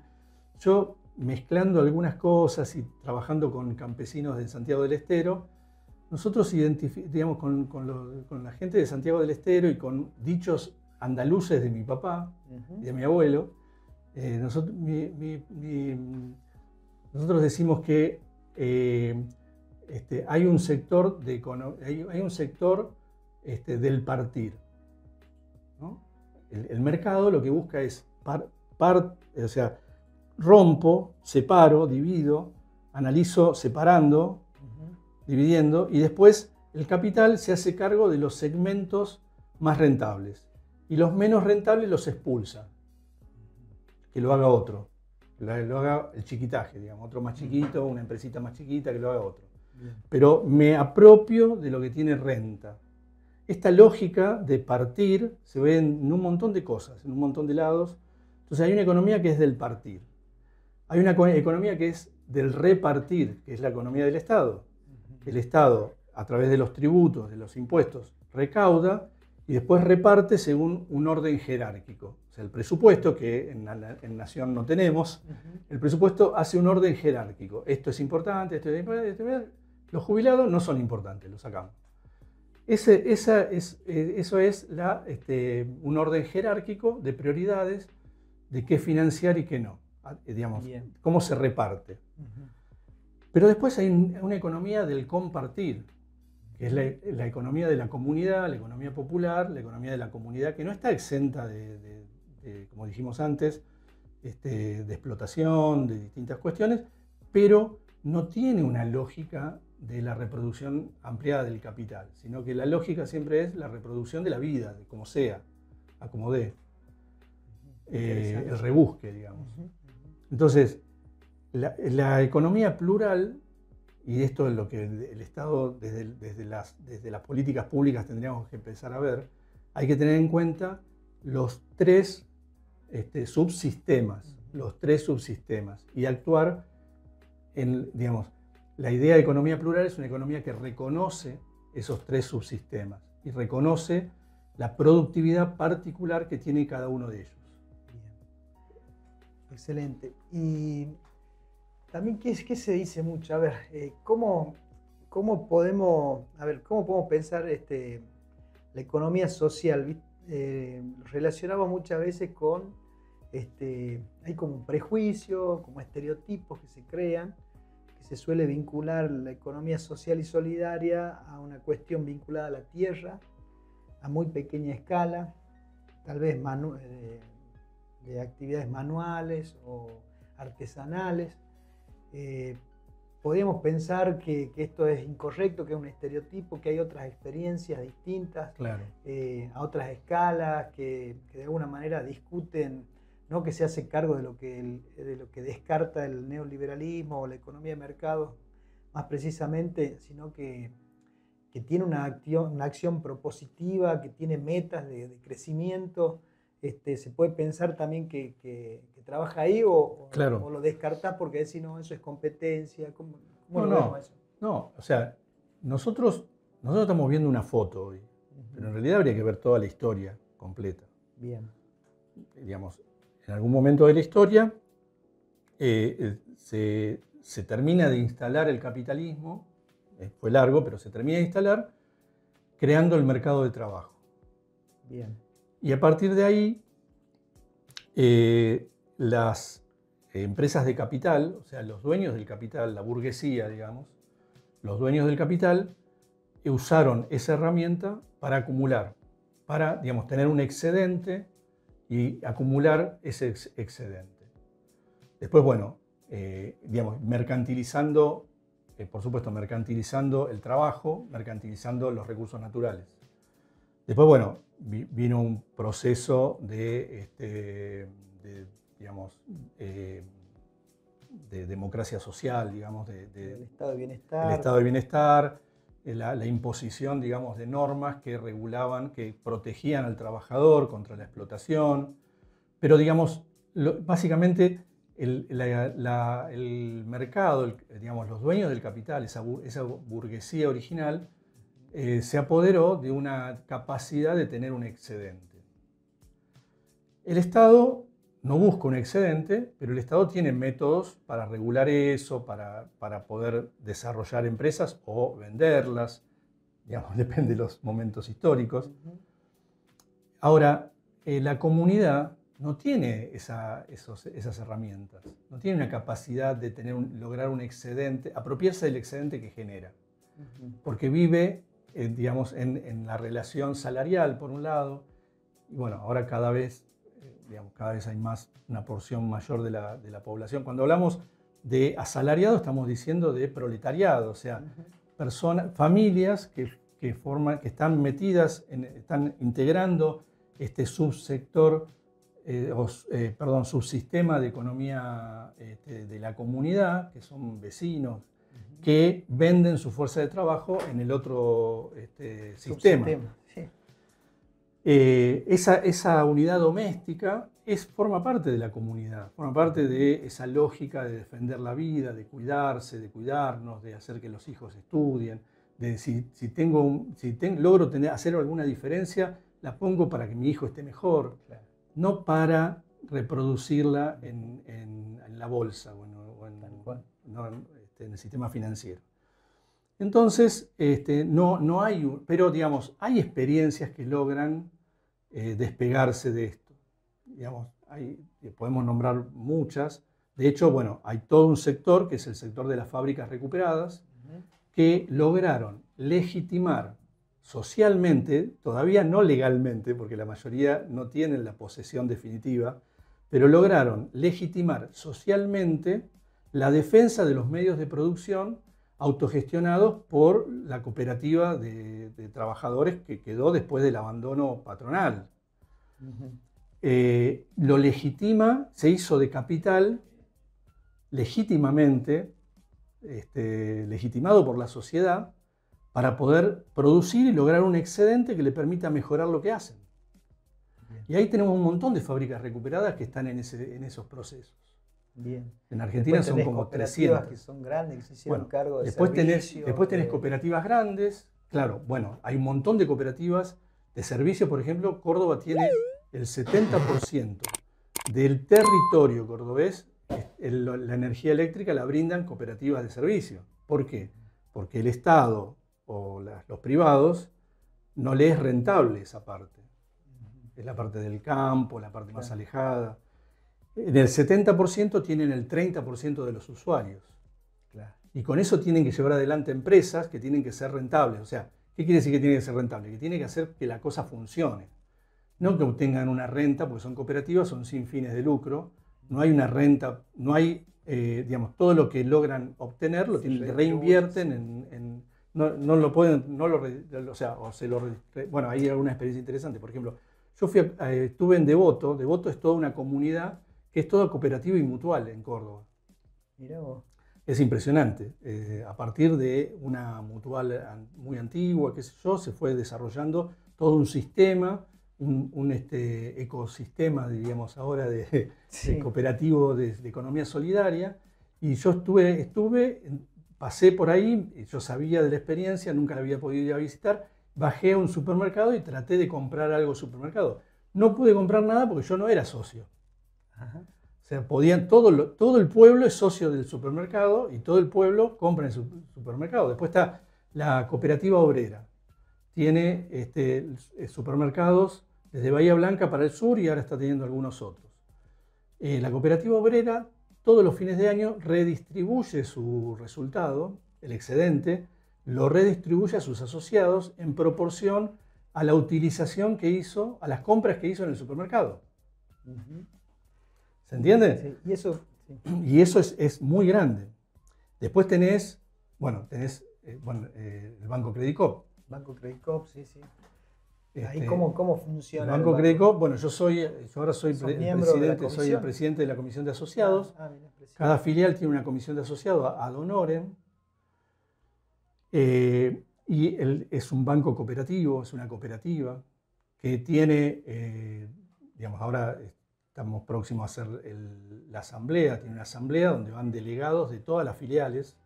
yo mezclando algunas cosas y trabajando con campesinos de Santiago del Estero, nosotros digamos, con la gente de Santiago del Estero y con dichos andaluces de mi papá y de mi abuelo, nosotros decimos que hay un sector, hay un sector del partir, ¿no? El mercado lo que busca es o sea, rompo, separo, divido, analizo separando, dividiendo, y después el capital se hace cargo de los segmentos más rentables y los menos rentables los expulsa, que lo haga otro, que lo haga el chiquitaje, digamos, otro más chiquito, una empresita más chiquita, que lo haga otro. Pero me apropio de lo que tiene renta. Esta lógica de partir se ve en un montón de cosas, en un montón de lados. Entonces hay una economía que es del partir. Hay una economía que es del repartir, que es la economía del Estado. El Estado, a través de los tributos, de los impuestos, recauda y después reparte según un orden jerárquico. O sea, el presupuesto, que en Nación no tenemos, el presupuesto hace un orden jerárquico. Esto es importante, esto es importante. Los jubilados no son importantes, los sacamos. Eso es un orden jerárquico de prioridades, de qué financiar y qué no. Digamos, cómo se reparte. Pero después hay una economía del compartir, que es la economía de la comunidad, la economía popular, la economía de la comunidad, que no está exenta como dijimos antes, de explotación, de distintas cuestiones, pero no tiene una lógica de la reproducción ampliada del capital, sino que la lógica siempre es la reproducción de la vida, de como sea, a como dé, el rebusque, digamos. Entonces, la economía plural, y esto es lo que el Estado desde las políticas públicas tendríamos que empezar a ver, hay que tener en cuenta los tres subsistemas, y actuar en, digamos, la idea de economía plural es una economía que reconoce esos tres subsistemas y reconoce la productividad particular que tiene cada uno de ellos. Bien. Excelente. Y también, ¿qué se dice mucho? A ver, ¿cómo podemos pensar la economía social? Relacionamos muchas veces con, hay como un prejuicio, como estereotipos que se crean, que se suele vincular la economía social y solidaria a una cuestión vinculada a la tierra, a muy pequeña escala, tal vez de actividades manuales o artesanales. Podríamos pensar que esto es incorrecto, que es un estereotipo, que hay otras experiencias distintas, claro, a otras escalas, que de alguna manera discuten, no que se hace cargo de lo que descarta el neoliberalismo o la economía de mercado, más precisamente, sino que tiene una acción propositiva, que tiene metas de crecimiento. Se puede pensar también que trabaja ahí claro. o lo descartás porque decís, no, eso es competencia. ¿Cómo lo No, vemos eso? no, o sea, nosotros estamos viendo una foto hoy, pero en realidad habría que ver toda la historia completa. Bien. Digamos, en algún momento de la historia se termina de instalar el capitalismo, fue largo, pero se termina de instalar, creando el mercado de trabajo. Bien. Y a partir de ahí, las empresas de capital, o sea, los dueños del capital, la burguesía, digamos, los dueños del capital usaron esa herramienta para acumular, para, digamos, tener un excedente y acumular ese excedente. Después, bueno, digamos, mercantilizando, por supuesto, mercantilizando el trabajo, mercantilizando los recursos naturales. Después, bueno, vino un proceso digamos, de democracia social, digamos, El estado de bienestar. El estado de bienestar, la imposición, digamos, de normas que regulaban, que protegían al trabajador contra la explotación. Pero, digamos, básicamente el mercado, digamos, los dueños del capital, esa burguesía original, se apoderó de una capacidad de tener un excedente. El Estado no busca un excedente, pero el Estado tiene métodos para regular eso, para poder desarrollar empresas o venderlas, digamos, depende de los momentos históricos. Ahora, la comunidad no tiene esas herramientas, no tiene una capacidad de lograr un excedente, apropiarse del excedente que genera, porque vive, digamos, en la relación salarial, por un lado, y bueno, ahora cada vez hay más, una porción mayor de la población. Cuando hablamos de asalariado, estamos diciendo de proletariado, o sea, familias que están metidas, están integrando este subsector, subsistema de economía de la comunidad, que son vecinos, que venden su fuerza de trabajo en el otro sistema. Sí. Esa unidad doméstica forma parte de la comunidad, forma parte de esa lógica de defender la vida, de cuidarse, de cuidarnos, de hacer que los hijos estudien, de si logro hacer alguna diferencia, la pongo para que mi hijo esté mejor, claro, no para reproducirla en la bolsa o en el sistema financiero. Entonces, no hay, pero digamos, hay experiencias que logran despegarse de esto. Digamos, podemos nombrar muchas. De hecho, bueno, hay todo un sector, que es el sector de las fábricas recuperadas, que lograron legitimar socialmente, todavía no legalmente, porque la mayoría no tienen la posesión definitiva, pero lograron legitimar socialmente la defensa de los medios de producción autogestionados por la cooperativa de trabajadores que quedó después del abandono patronal. Lo legitima, se hizo de capital legítimamente, legitimado por la sociedad, para poder producir y lograr un excedente que le permita mejorar lo que hacen. Bien. Y ahí tenemos un montón de fábricas recuperadas que están en esos procesos. Bien. En Argentina son como 300. Que son grandes, que se hicieron cargo de después tenés cooperativas grandes. Claro, bueno, hay un montón de cooperativas de servicio. Por ejemplo, Córdoba tiene el 70% del territorio cordobés, la energía eléctrica la brindan cooperativas de servicio. ¿Por qué? Porque el Estado o los privados no le es rentable esa parte. Es la parte del campo, la parte más alejada. En el 70% tienen el 30% de los usuarios. Claro. Y con eso tienen que llevar adelante empresas que tienen que ser rentables. O sea, ¿qué quiere decir que tiene que ser rentable? Que tiene que hacer que la cosa funcione. No que obtengan una renta, porque son cooperativas, son sin fines de lucro. No hay una renta, no hay, digamos, todo lo que logran obtener lo reinvierten no lo pueden, o sea, bueno, hay alguna experiencia interesante. Por ejemplo, yo estuve en Devoto. Devoto es toda una comunidad que es toda cooperativa y mutual en Córdoba. Mirá vos. Es impresionante. A partir de una mutual muy antigua, qué sé yo, se fue desarrollando todo un sistema, un ecosistema, diríamos ahora, de cooperativo de economía solidaria. Y yo pasé por ahí, yo sabía de la experiencia, nunca la había podido ir a visitar, bajé a un supermercado y traté de comprar algo al supermercado. No pude comprar nada porque yo no era socio. Ajá. O sea, todo el pueblo es socio del supermercado y todo el pueblo compra en su supermercado. Después está la cooperativa obrera. Tiene supermercados desde Bahía Blanca para el sur y ahora está teniendo algunos otros. La cooperativa obrera todos los fines de año redistribuye su resultado, el excedente, lo redistribuye a sus asociados en proporción a la utilización que hizo, a las compras que hizo en el supermercado. ¿Se entiende? Sí, y eso es muy grande. Después tenés el Banco Credicop. Banco Credicop, sí. Ahí ¿cómo funciona? El Banco Credicop, bueno, yo ahora soy el presidente de la comisión de asociados. Cada filial tiene una comisión de asociados ad honorem. Y es un banco cooperativo, es una cooperativa que tiene, digamos, ahora estamos próximos a hacer la asamblea, tiene una asamblea donde van delegados de todas las filiales.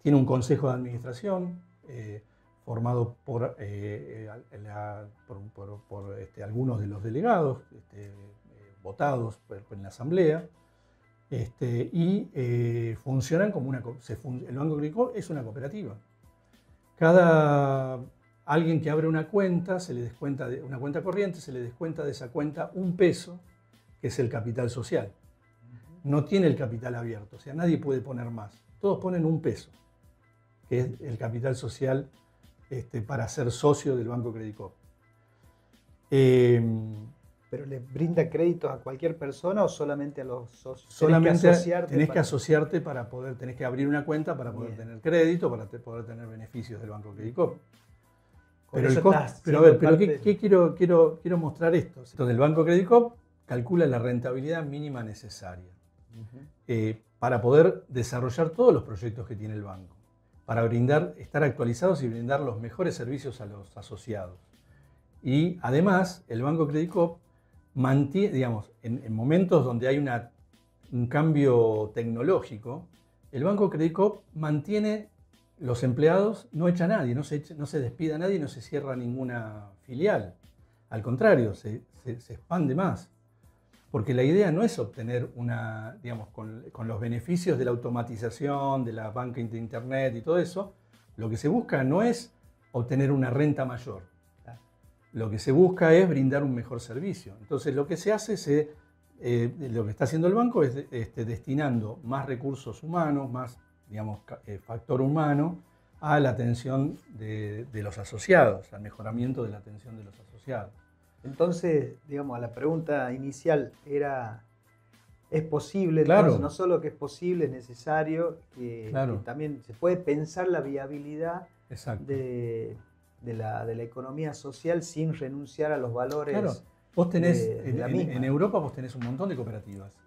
Tiene un consejo de administración formado por algunos de los delegados votados en la asamblea. Y funcionan como el Banco Credicop es una cooperativa. Alguien que abre una cuenta, se le descuenta una cuenta corriente, se le descuenta de esa cuenta un peso, que es el capital social. No tiene el capital abierto, o sea, nadie puede poner más. Todos ponen un peso, que es el capital social para ser socio del Banco Credicop. ¿Pero le brinda créditos a cualquier persona o solamente a los socios? Solamente tenés que asociarte para poder, tenés que abrir una cuenta para poder tener crédito, para poder tener beneficios del Banco Credicop. Pero ¿qué quiero mostrar esto? Entonces, el Banco Credicop calcula la rentabilidad mínima necesaria para poder desarrollar todos los proyectos que tiene el banco, para estar actualizados y brindar los mejores servicios a los asociados. Y además, el Banco Credicop mantiene, digamos, en momentos donde hay un cambio tecnológico, el Banco Credicop mantiene los empleados, no echa a nadie, no se despide a nadie, no se cierra ninguna filial. Al contrario, se expande más. Porque la idea no es obtener digamos, con los beneficios de la automatización, de la banca de internet y todo eso, lo que se busca no es obtener una renta mayor. Lo que se busca es brindar un mejor servicio. Entonces lo que se hace, lo que está haciendo el banco es destinando más recursos humanos, más, digamos, factor humano a la atención de los asociados, al mejoramiento de la atención de los asociados. Entonces, digamos, a la pregunta inicial era, ¿es posible? Claro. Entonces, no solo que es posible, es necesario, que Claro. también se puede pensar la viabilidad Exacto. de la economía social sin renunciar a los valores Claro, vos tenés, de la misma. en Europa vos tenés un montón de cooperativas.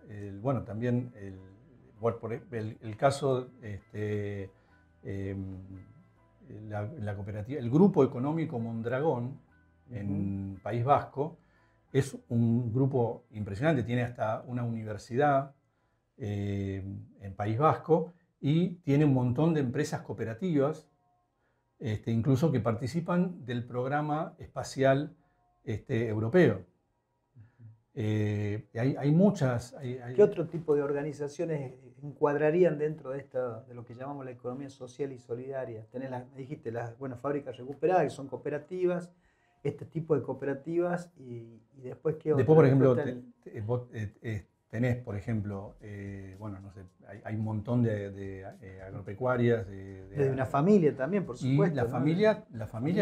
Bueno, también el caso, la cooperativa, el Grupo Económico Mondragón en País Vasco es un grupo impresionante, tiene hasta una universidad en País Vasco y tiene un montón de empresas cooperativas, incluso que participan del programa espacial europeo. Hay muchas. ¿Qué otro tipo de organizaciones encuadrarían dentro de lo que llamamos la economía social y solidaria? Tenés me dijiste, las fábricas recuperadas, que son cooperativas, este tipo de cooperativas, y después, ¿qué otra? Después, por ejemplo, vos tenés, por ejemplo, bueno, no sé, hay un montón de agropecuarias. De una familia también, por supuesto. Y la ¿no? familia,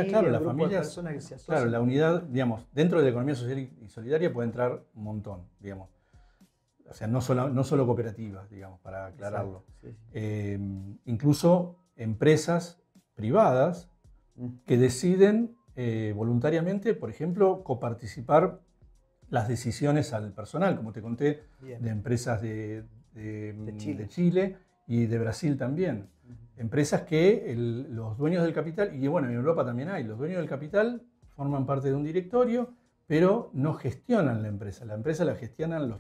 claro, la familia. Personas que se asocian. Claro, la unidad, digamos, dentro de la economía social y solidaria puede entrar un montón, digamos. O sea, no solo cooperativas, digamos, para aclararlo. Exacto, sí. Incluso empresas privadas que deciden voluntariamente, por ejemplo, coparticipar las decisiones al personal, como te conté, Bien. de empresas de Chile y de Brasil también. Empresas que los dueños del capital, y bueno, en Europa también hay, los dueños del capital forman parte de un directorio, pero no gestionan la empresa la gestionan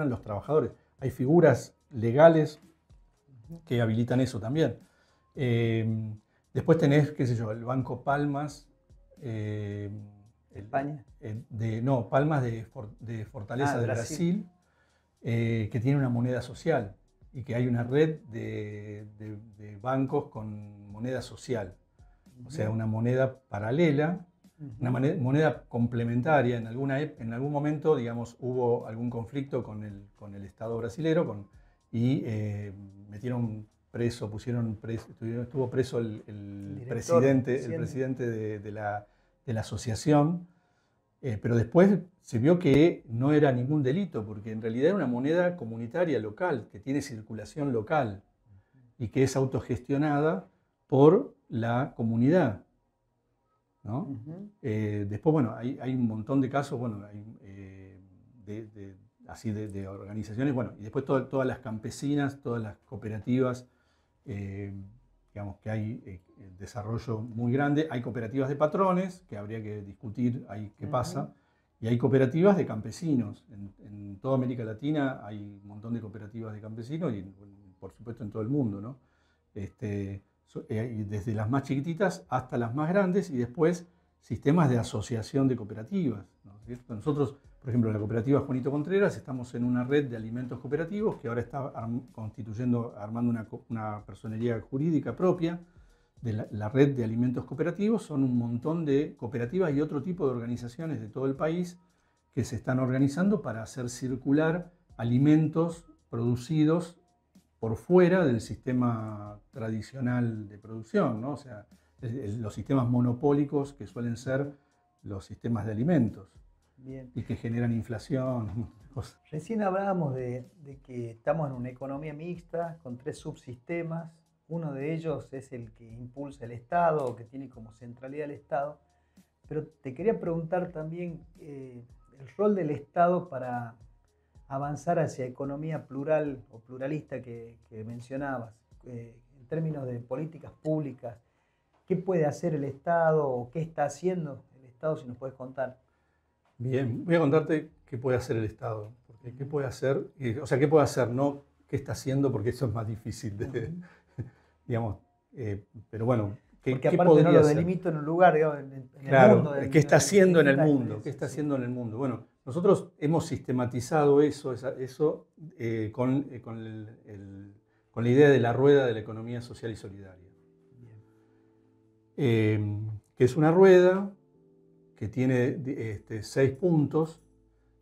los trabajadores. Hay figuras legales que habilitan eso también. Después tenés, qué sé yo, el Banco Palmas. ¿España? Palmas de Fortaleza de Brasil, que tiene una moneda social y que hay una red de bancos con moneda social. O sea, una moneda paralela, una moneda complementaria. En algún momento, digamos, hubo algún conflicto con el Estado brasilero y metieron preso, estuvo preso el presidente de la asociación, pero después se vio que no era ningún delito, porque en realidad era una moneda comunitaria local, que tiene circulación local y que es autogestionada por la comunidad, ¿no? Después, bueno, hay un montón de casos, bueno, así de organizaciones, bueno, y después todas las campesinas, todas las cooperativas, digamos que hay desarrollo muy grande. Hay cooperativas de patrones, que habría que discutir ahí qué pasa, y hay cooperativas de campesinos. En toda América Latina hay un montón de cooperativas de campesinos y, por supuesto, en todo el mundo, ¿no? Desde las más chiquititas hasta las más grandes, y después sistemas de asociación de cooperativas, ¿no? Nosotros, por ejemplo, en la cooperativa Juanito Contreras estamos en una red de alimentos cooperativos que ahora está armando una personería jurídica propia. De la red de alimentos cooperativos son un montón de cooperativas y otro tipo de organizaciones de todo el país que se están organizando para hacer circular alimentos producidos por fuera del sistema tradicional de producción, ¿no? O sea, los sistemas monopólicos que suelen ser los sistemas de alimentos. Bien. Y que generan inflación. Cosas. Recién hablábamos de que estamos en una economía mixta con 3 subsistemas. Uno de ellos es el que impulsa el Estado, o que tiene como centralidad el Estado. Pero te quería preguntar también el rol del Estado para avanzar hacia economía plural o pluralista que mencionabas, en términos de políticas públicas. ¿Qué puede hacer el Estado o qué está haciendo el Estado, si nos puedes contar? Bien, voy a contarte qué puede hacer el Estado. Porque qué puede hacer, o sea, qué puede hacer, no qué está haciendo, porque eso es más difícil de, digamos, pero bueno, porque aparte no lo delimito en un lugar, digamos, en claro, el mundo. ¿qué está haciendo en el mundo? ¿Qué está haciendo en el mundo? Bueno, nosotros hemos sistematizado eso con la idea de la rueda de la economía social y solidaria. Que es una rueda que tiene 6 puntos,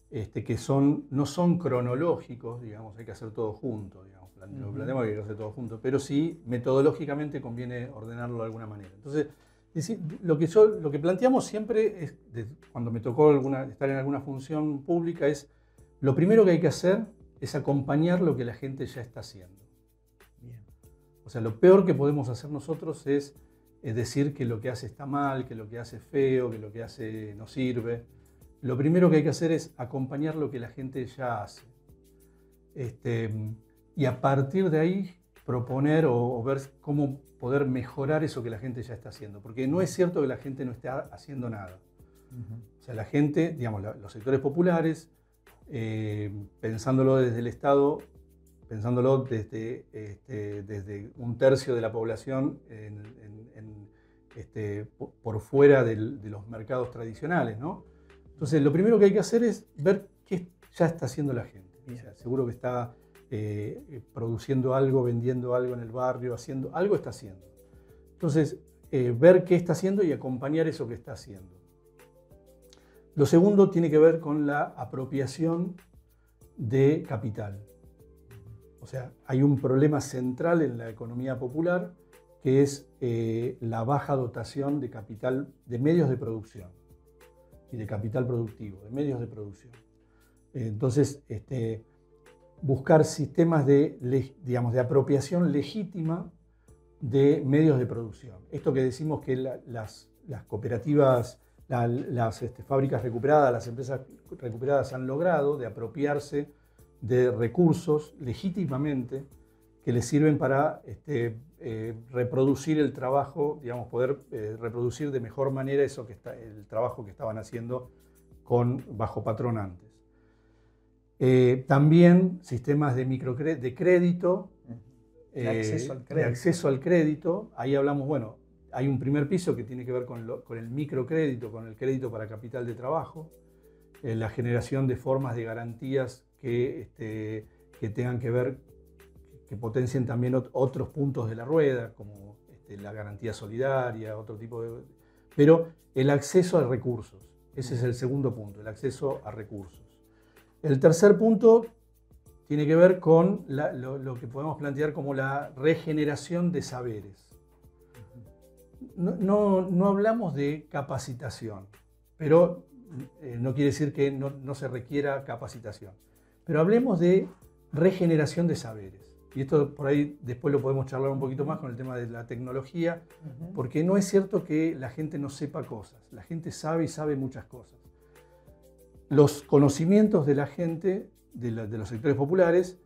que no son cronológicos, digamos, hay que hacer todo junto, digamos. Lo planteamos que hay que hacer todo junto, pero sí metodológicamente conviene ordenarlo de alguna manera. Entonces, Es decir, lo que planteamos siempre, cuando me tocó estar en alguna función pública, es lo primero que hay que hacer es acompañar lo que la gente ya está haciendo. Bien. O sea, lo peor que podemos hacer nosotros es decir que lo que hace está mal, que lo que hace es feo, que lo que hace no sirve. Lo primero que hay que hacer es acompañar lo que la gente ya hace. Y a partir de ahí proponer o ver cómo poder mejorar eso que la gente ya está haciendo. Porque no es cierto que la gente no esté haciendo nada. O sea, la gente, digamos, los sectores populares, pensándolo desde el Estado, pensándolo desde un tercio de la población por fuera de los mercados tradicionales, ¿no? Entonces, lo primero que hay que hacer es ver qué ya está haciendo la gente. O sea, seguro que está produciendo algo, vendiendo algo en el barrio, algo está haciendo. Entonces, ver qué está haciendo y acompañar eso que está haciendo. Lo segundo tiene que ver con la apropiación de capital. O sea, hay un problema central en la economía popular que es la baja dotación de capital, de medios de producción y de capital productivo, de medios de producción. Entonces, buscar sistemas de apropiación legítima de medios de producción. Esto que decimos que las cooperativas, las fábricas recuperadas, las empresas recuperadas han logrado de apropiarse de recursos legítimamente que les sirven para reproducir el trabajo, digamos, poder reproducir de mejor manera el trabajo que estaban haciendo bajo patrón antes. También sistemas de crédito, de acceso al crédito. Ahí hablamos, bueno, hay un primer piso que tiene que ver con el microcrédito, con el crédito para capital de trabajo, la generación de formas de garantías que tengan que ver, que potencien también otros puntos de la rueda, como la garantía solidaria, otro tipo de... Pero el acceso a recursos, ese es el segundo punto, el acceso a recursos. El tercer punto tiene que ver con lo que podemos plantear como la regeneración de saberes. No hablamos de capacitación, pero no quiere decir que no se requiera capacitación. Pero hablemos de regeneración de saberes. Y esto por ahí después lo podemos charlar un poquito más con el tema de la tecnología, porque no es cierto que la gente no sepa cosas. La gente sabe y sabe muchas cosas. Los conocimientos de la gente, de los sectores populares,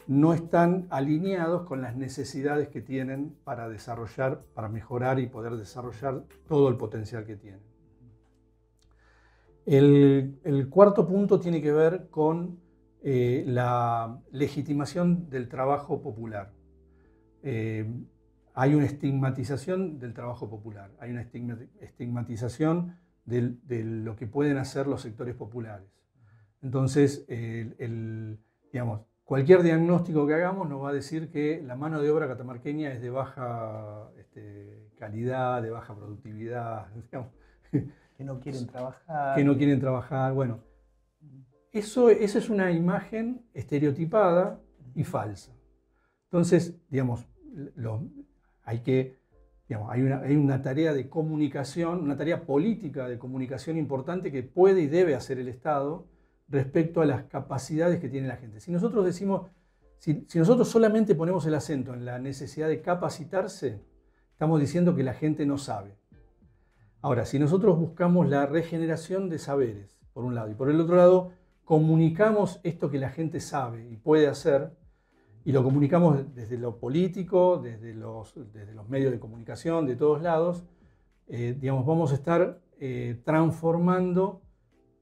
no están alineados con las necesidades que tienen para desarrollar, para mejorar y poder desarrollar todo el potencial que tienen. El cuarto punto tiene que ver con la legitimación del trabajo popular. Hay una estigmatización del trabajo popular, hay una estigmatización de lo que pueden hacer los sectores populares. Entonces, digamos, cualquier diagnóstico que hagamos nos va a decir que la mano de obra catamarqueña es de baja calidad, de baja productividad, digamos. Que no quieren trabajar. Que no quieren trabajar. Bueno, eso es una imagen estereotipada y falsa. Entonces, digamos, hay una tarea de comunicación, una tarea política de comunicación importante que puede y debe hacer el Estado respecto a las capacidades que tiene la gente. Si nosotros solamente ponemos el acento en la necesidad de capacitarse, estamos diciendo que la gente no sabe. Ahora, si nosotros buscamos la regeneración de saberes, por un lado, y por el otro lado, comunicamos esto que la gente sabe y puede hacer, y lo comunicamos desde lo político, desde los medios de comunicación, de todos lados, digamos, vamos a estar transformando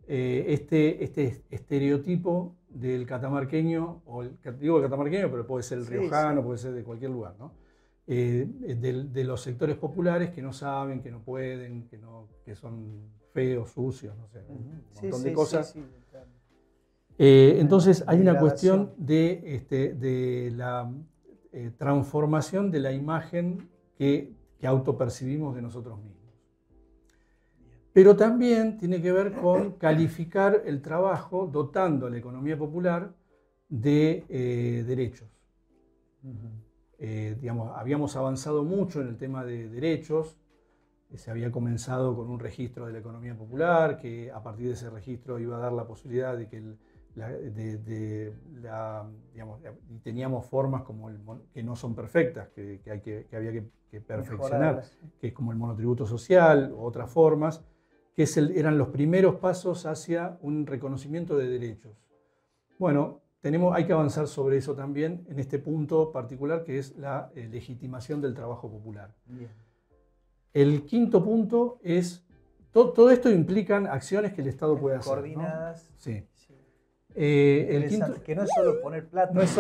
este estereotipo del catamarqueño, digo el catamarqueño, pero puede ser el riojano, puede ser de cualquier lugar, ¿no? De los sectores populares que no saben, que no pueden, que son feos, sucios, no sé, un montón de cosas. Claro. Entonces hay una cuestión de la transformación de la imagen que autopercibimos de nosotros mismos. Pero también tiene que ver con calificar el trabajo dotando a la economía popular de derechos. Digamos, habíamos avanzado mucho en el tema de derechos, se había comenzado con un registro de la economía popular, que a partir de ese registro iba a dar la posibilidad de que digamos, y teníamos formas como que no son perfectas, que había que perfeccionar, que es como el monotributo social, u otras formas, que eran los primeros pasos hacia un reconocimiento de derechos. Bueno, hay que avanzar sobre eso también en este punto particular, que es la legitimación del trabajo popular. Bien. El quinto punto es, todo esto implican acciones que el Estado puede hacer, coordinadas. ¿no? Sí. Sí. El quinto, que no es solo poner plata. no es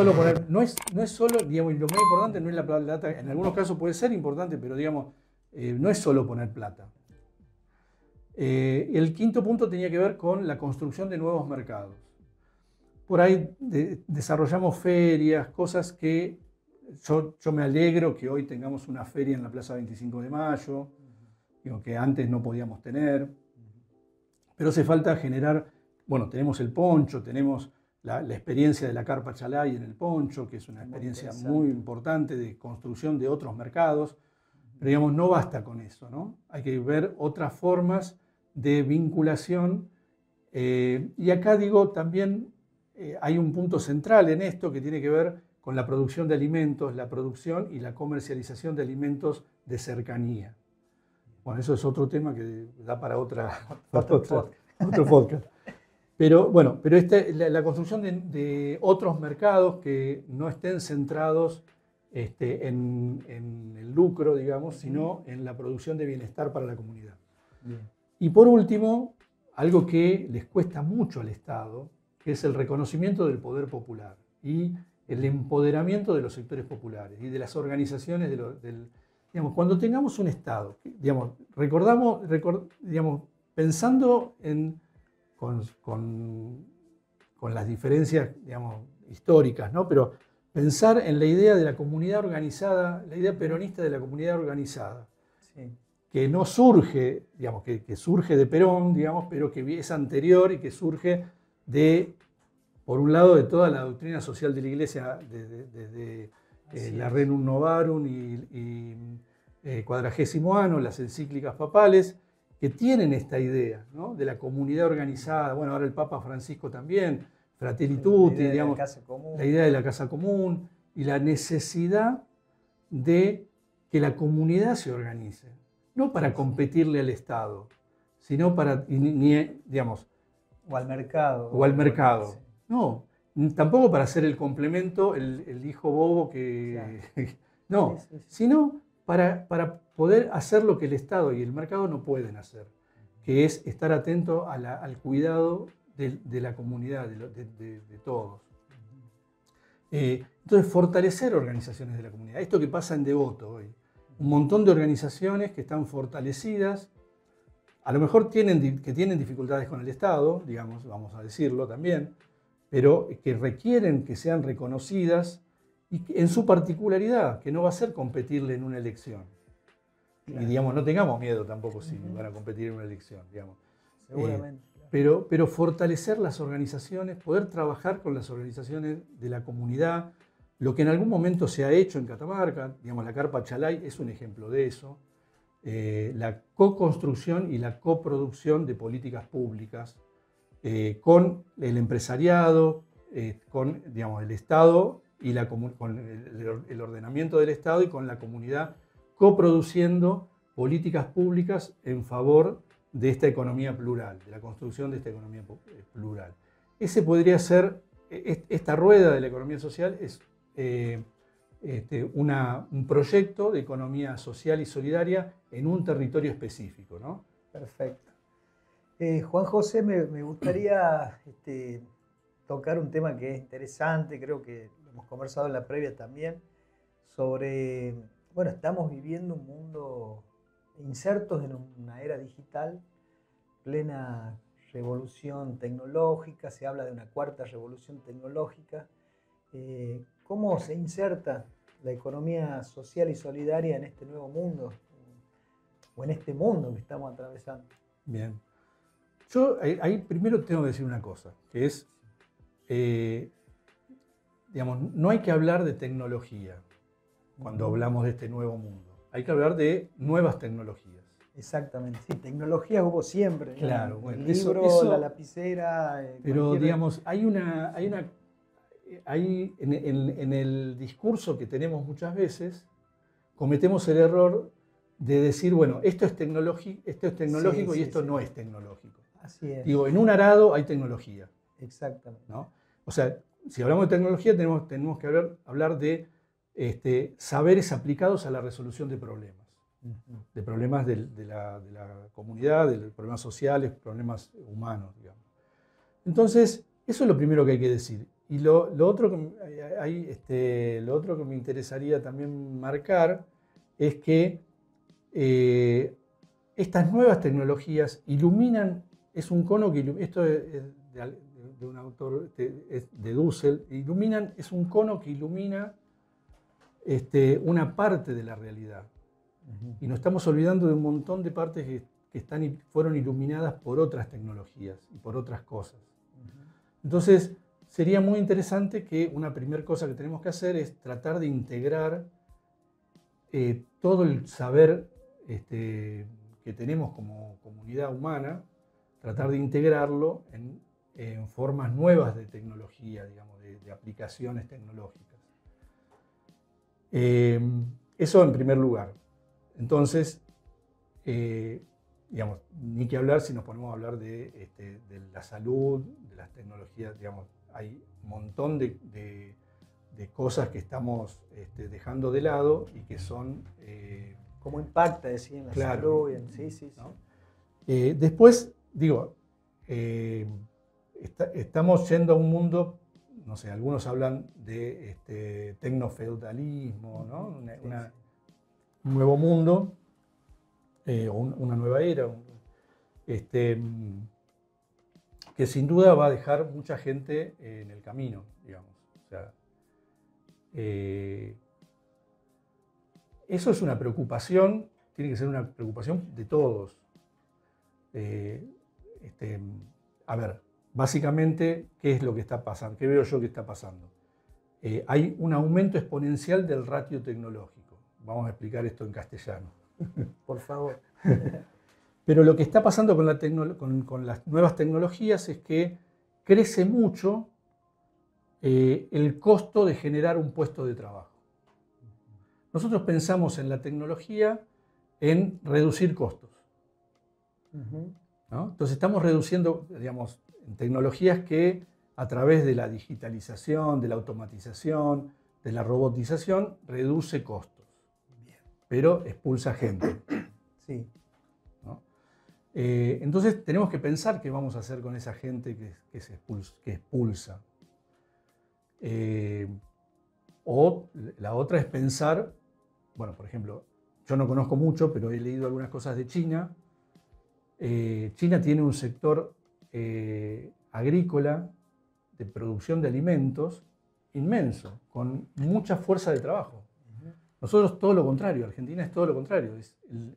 solo, digamos, y lo más importante no es la plata, en algunos casos puede ser importante, pero digamos, no es solo poner plata. El quinto punto tenía que ver con la construcción de nuevos mercados. Por ahí desarrollamos ferias, cosas que yo me alegro que hoy tengamos una feria en la Plaza 25 de Mayo, digo, que antes no podíamos tener, pero hace falta generar, bueno, tenemos el poncho, tenemos la experiencia de la carpa Chalay en el poncho, que es una experiencia muy importante de construcción de otros mercados, pero digamos, no basta con eso, ¿no? Hay que ver otras formas de vinculación, y acá digo también hay un punto central en esto que tiene que ver con la producción de alimentos, la producción y la comercialización de alimentos de cercanía. Bueno, eso es otro tema que da para otro podcast. Pero bueno, la construcción de otros mercados que no estén centrados en el lucro, digamos, sino en la producción de bienestar para la comunidad. Bien. Y por último, algo que les cuesta mucho al Estado, que es el reconocimiento del poder popular y el empoderamiento de los sectores populares y de las organizaciones digamos, cuando tengamos un Estado, digamos, digamos, pensando con las diferencias, digamos, históricas, ¿no? Pero pensar en la idea de la comunidad organizada, la idea peronista de la comunidad organizada, sí, que no surge, digamos, que surge de Perón, digamos, pero que es anterior y que surge por un lado, de toda la doctrina social de la Iglesia, desde la Renum Novarum y Quadragésimo Anno, las encíclicas papales, que tienen esta idea, ¿no? De la comunidad organizada. Bueno, ahora el Papa Francisco también, Fratelli Tutti, digamos, la idea de la casa común y la necesidad de que la comunidad se organice, no para competirle al Estado, sino para, digamos, o al mercado. O al mercado. Sí. No, tampoco para hacer el complemento, el hijo bobo que... Claro. No, sí. Sino para poder hacer lo que el Estado y el mercado no pueden hacer, que es estar atento al cuidado de la comunidad, de todos. Entonces, fortalecer organizaciones de la comunidad. Esto que pasa en Devoto hoy. Un montón de organizaciones que están fortalecidas, a lo mejor tienen dificultades con el Estado, digamos, vamos a decirlo también, pero que requieren que sean reconocidas y en su particularidad, que no va a ser competirle en una elección. Claro. Y digamos, no tengamos miedo tampoco si van a competir en una elección, digamos. Seguramente. Pero fortalecer las organizaciones, poder trabajar con las organizaciones de la comunidad, lo que en algún momento se ha hecho en Catamarca, digamos, la Carpa Chalay es un ejemplo de eso. La co-construcción y la coproducción de políticas públicas con el empresariado, con, digamos, el Estado y con el ordenamiento del Estado y con la comunidad, coproduciendo políticas públicas en favor de esta economía plural, de la construcción de esta economía plural. Ese podría ser, esta rueda de la economía social es un proyecto de economía social y solidaria en un territorio específico, ¿no? Perfecto. Juan José, me gustaría tocar un tema que es interesante, creo que lo hemos conversado en la previa también, sobre, bueno, estamos viviendo un mundo insertos en una era digital, plena revolución tecnológica, se habla de una cuarta revolución tecnológica. ¿Cómo se inserta la economía social y solidaria en este nuevo mundo, o en este mundo que estamos atravesando? Bien. Yo ahí primero tengo que decir una cosa, que es, digamos, no hay que hablar de tecnología cuando hablamos de este nuevo mundo. Hay que hablar de nuevas tecnologías. Exactamente, sí, tecnologías hubo siempre. Claro, bueno, el libro, eso, la lapicera. pero digamos, hay en el discurso que tenemos muchas veces, cometemos el error de decir, bueno, esto es tecnológico Sí, y sí, esto sí. no es tecnológico. Así es. Digo, en un arado hay tecnología, Exactamente. ¿no? O sea, si hablamos de tecnología, tenemos que hablar de saberes aplicados a la resolución de problemas. De problemas de la comunidad, de problemas sociales, problemas humanos, digamos. Entonces, eso es lo primero que hay que decir. Y lo otro que me interesaría también marcar es que estas nuevas tecnologías iluminan, es un cono que esto es de un autor, es de Dussel, es un cono que ilumina una parte de la realidad. Y nos estamos olvidando de un montón de partes que fueron iluminadas por otras tecnologías y por otras cosas. Entonces, sería muy interesante que una primera cosa que tenemos que hacer es tratar de integrar todo el saber que tenemos como comunidad humana, tratar de integrarlo en formas nuevas de tecnología, digamos, de aplicaciones tecnológicas. Eso en primer lugar. Entonces, digamos, ni que hablar si nos ponemos a hablar de la salud, de las tecnologías, digamos, hay un montón de cosas que estamos dejando de lado y que son... ¿Cómo impacta, decía, en la salud? Sí. ¿no? Después, digo, estamos yendo a un mundo, no sé, algunos hablan de tecnofeudalismo, ¿no? Un nuevo mundo, una nueva era, que sin duda va a dejar mucha gente en el camino, digamos. O sea, eso es una preocupación, tiene que ser una preocupación de todos. A ver, básicamente, ¿qué es lo que está pasando? ¿Qué veo yo que está pasando? Hay un aumento exponencial del ratio tecnológico. Vamos a explicar esto en castellano. Por favor. Pero lo que está pasando con las nuevas tecnologías es que crece mucho el costo de generar un puesto de trabajo. Nosotros pensamos en la tecnología en reducir costos, ¿no? Entonces estamos reduciendo, digamos, en tecnologías que a través de la digitalización, de la automatización, de la robotización, reduce costos, pero expulsa gente. Sí. ¿No? Entonces tenemos que pensar qué vamos a hacer con esa gente que expulsa. O la otra es pensar, bueno, por ejemplo, yo no conozco mucho, pero he leído algunas cosas de China. China tiene un sector agrícola de producción de alimentos inmenso, con mucha fuerza de trabajo. Nosotros todo lo contrario, Argentina es todo lo contrario.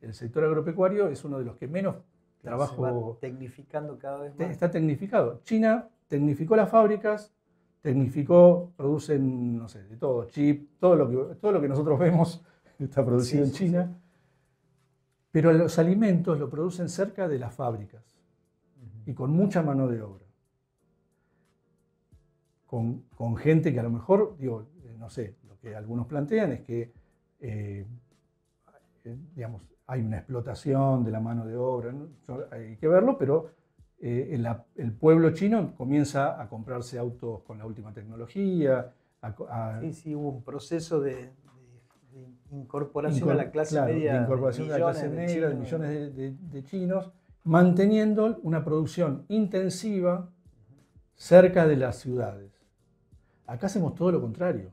El sector agropecuario es uno de los que menos trabajo... Se va tecnificando cada vez más. Está tecnificado. China tecnificó las fábricas, producen, no sé, de todo, chip, todo lo que nosotros vemos está producido en China. Sí. Pero los alimentos lo producen cerca de las fábricas y con mucha mano de obra. Con gente que a lo mejor, digo, no sé, lo que algunos plantean es que digamos, hay una explotación de la mano de obra, ¿no? Hay que verlo, pero el pueblo chino comienza a comprarse autos con la última tecnología. Sí, hubo un proceso de incorporación a la clase media. De incorporación de la clase negra, de millones de chinos, manteniendo una producción intensiva cerca de las ciudades. Acá hacemos todo lo contrario.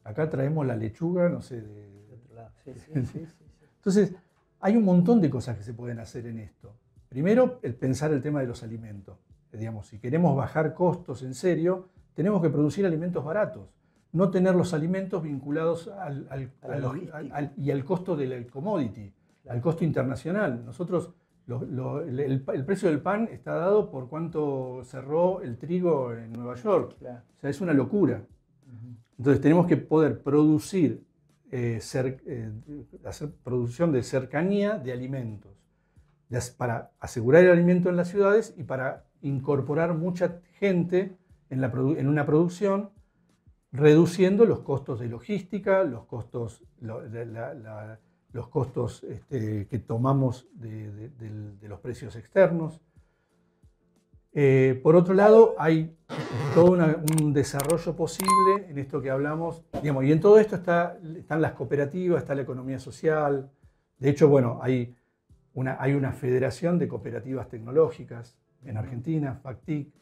Acá traemos la lechuga, no sé, de otro lado. Sí. Entonces, hay un montón de cosas que se pueden hacer en esto. Primero, pensar el tema de los alimentos. Digamos, si queremos bajar costos en serio, tenemos que producir alimentos baratos. No tener los alimentos vinculados al costo del commodity, al costo internacional. Nosotros, el precio del pan está dado por cuánto cerró el trigo en Nueva York. Claro. O sea, es una locura. Entonces tenemos que poder producir, hacer producción de cercanía de alimentos. para asegurar el alimento en las ciudades y para incorporar mucha gente en una producción, reduciendo los costos de logística, los costos, los costos que tomamos de los precios externos. Por otro lado, hay todo un desarrollo posible en esto que hablamos, digamos, y en todo esto están las cooperativas, está la economía social. De hecho, bueno, hay una federación de cooperativas tecnológicas en Argentina, FACTIC.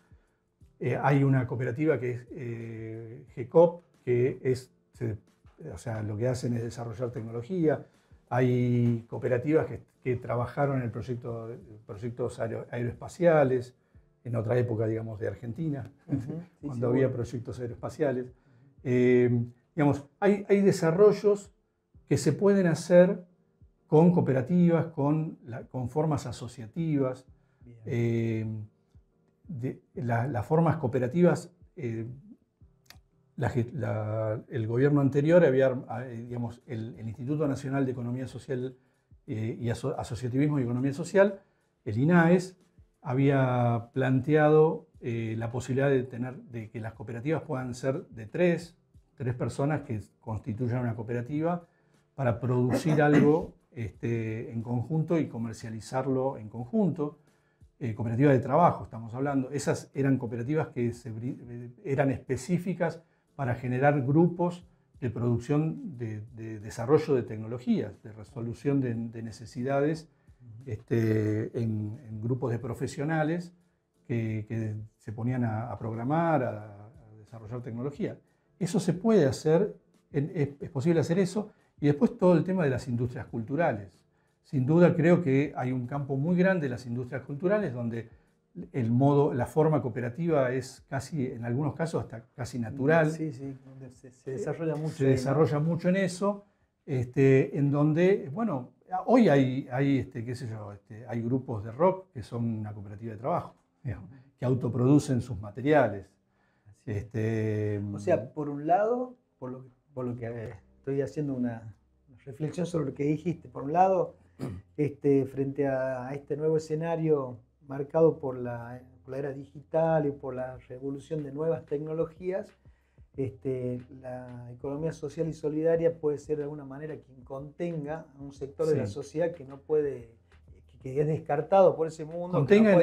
Hay una cooperativa que es GECOP, o sea, lo que hacen es desarrollar tecnología. Hay cooperativas que trabajaron en proyectos aeroespaciales, en otra época, digamos, de Argentina, cuando había proyectos aeroespaciales. Digamos, hay desarrollos que se pueden hacer con cooperativas, con formas asociativas. Las formas cooperativas, el gobierno anterior digamos, el Instituto Nacional de Economía Social y Asociativismo y Economía Social, el INAES, había planteado la posibilidad de que las cooperativas puedan ser de tres personas que constituyan una cooperativa para producir algo en conjunto y comercializarlo en conjunto. Cooperativas de trabajo, estamos hablando. Esas eran cooperativas que eran específicas para generar grupos de producción, de desarrollo de tecnologías, de resolución de necesidades en grupos de profesionales que se ponían a programar, a desarrollar tecnología. Eso se puede hacer, es posible hacer eso, y después todo el tema de las industrias culturales. Sin duda creo que hay un campo muy grande de las industrias culturales donde la forma cooperativa es casi, en algunos casos, hasta casi natural. Sí, donde se desarrolla mucho. Se desarrolla mucho en eso, en donde, bueno, hoy qué sé yo, hay grupos de rock que son una cooperativa de trabajo, digamos, que autoproducen sus materiales. O sea, por un lado, por lo que estoy haciendo una reflexión sobre lo que dijiste, por un lado, frente a este nuevo escenario marcado por la era digital y por la revolución de nuevas tecnologías, la economía social y solidaria puede ser de alguna manera quien contenga a un sector de la sociedad que no puede, que es descartado por ese mundo. Contenga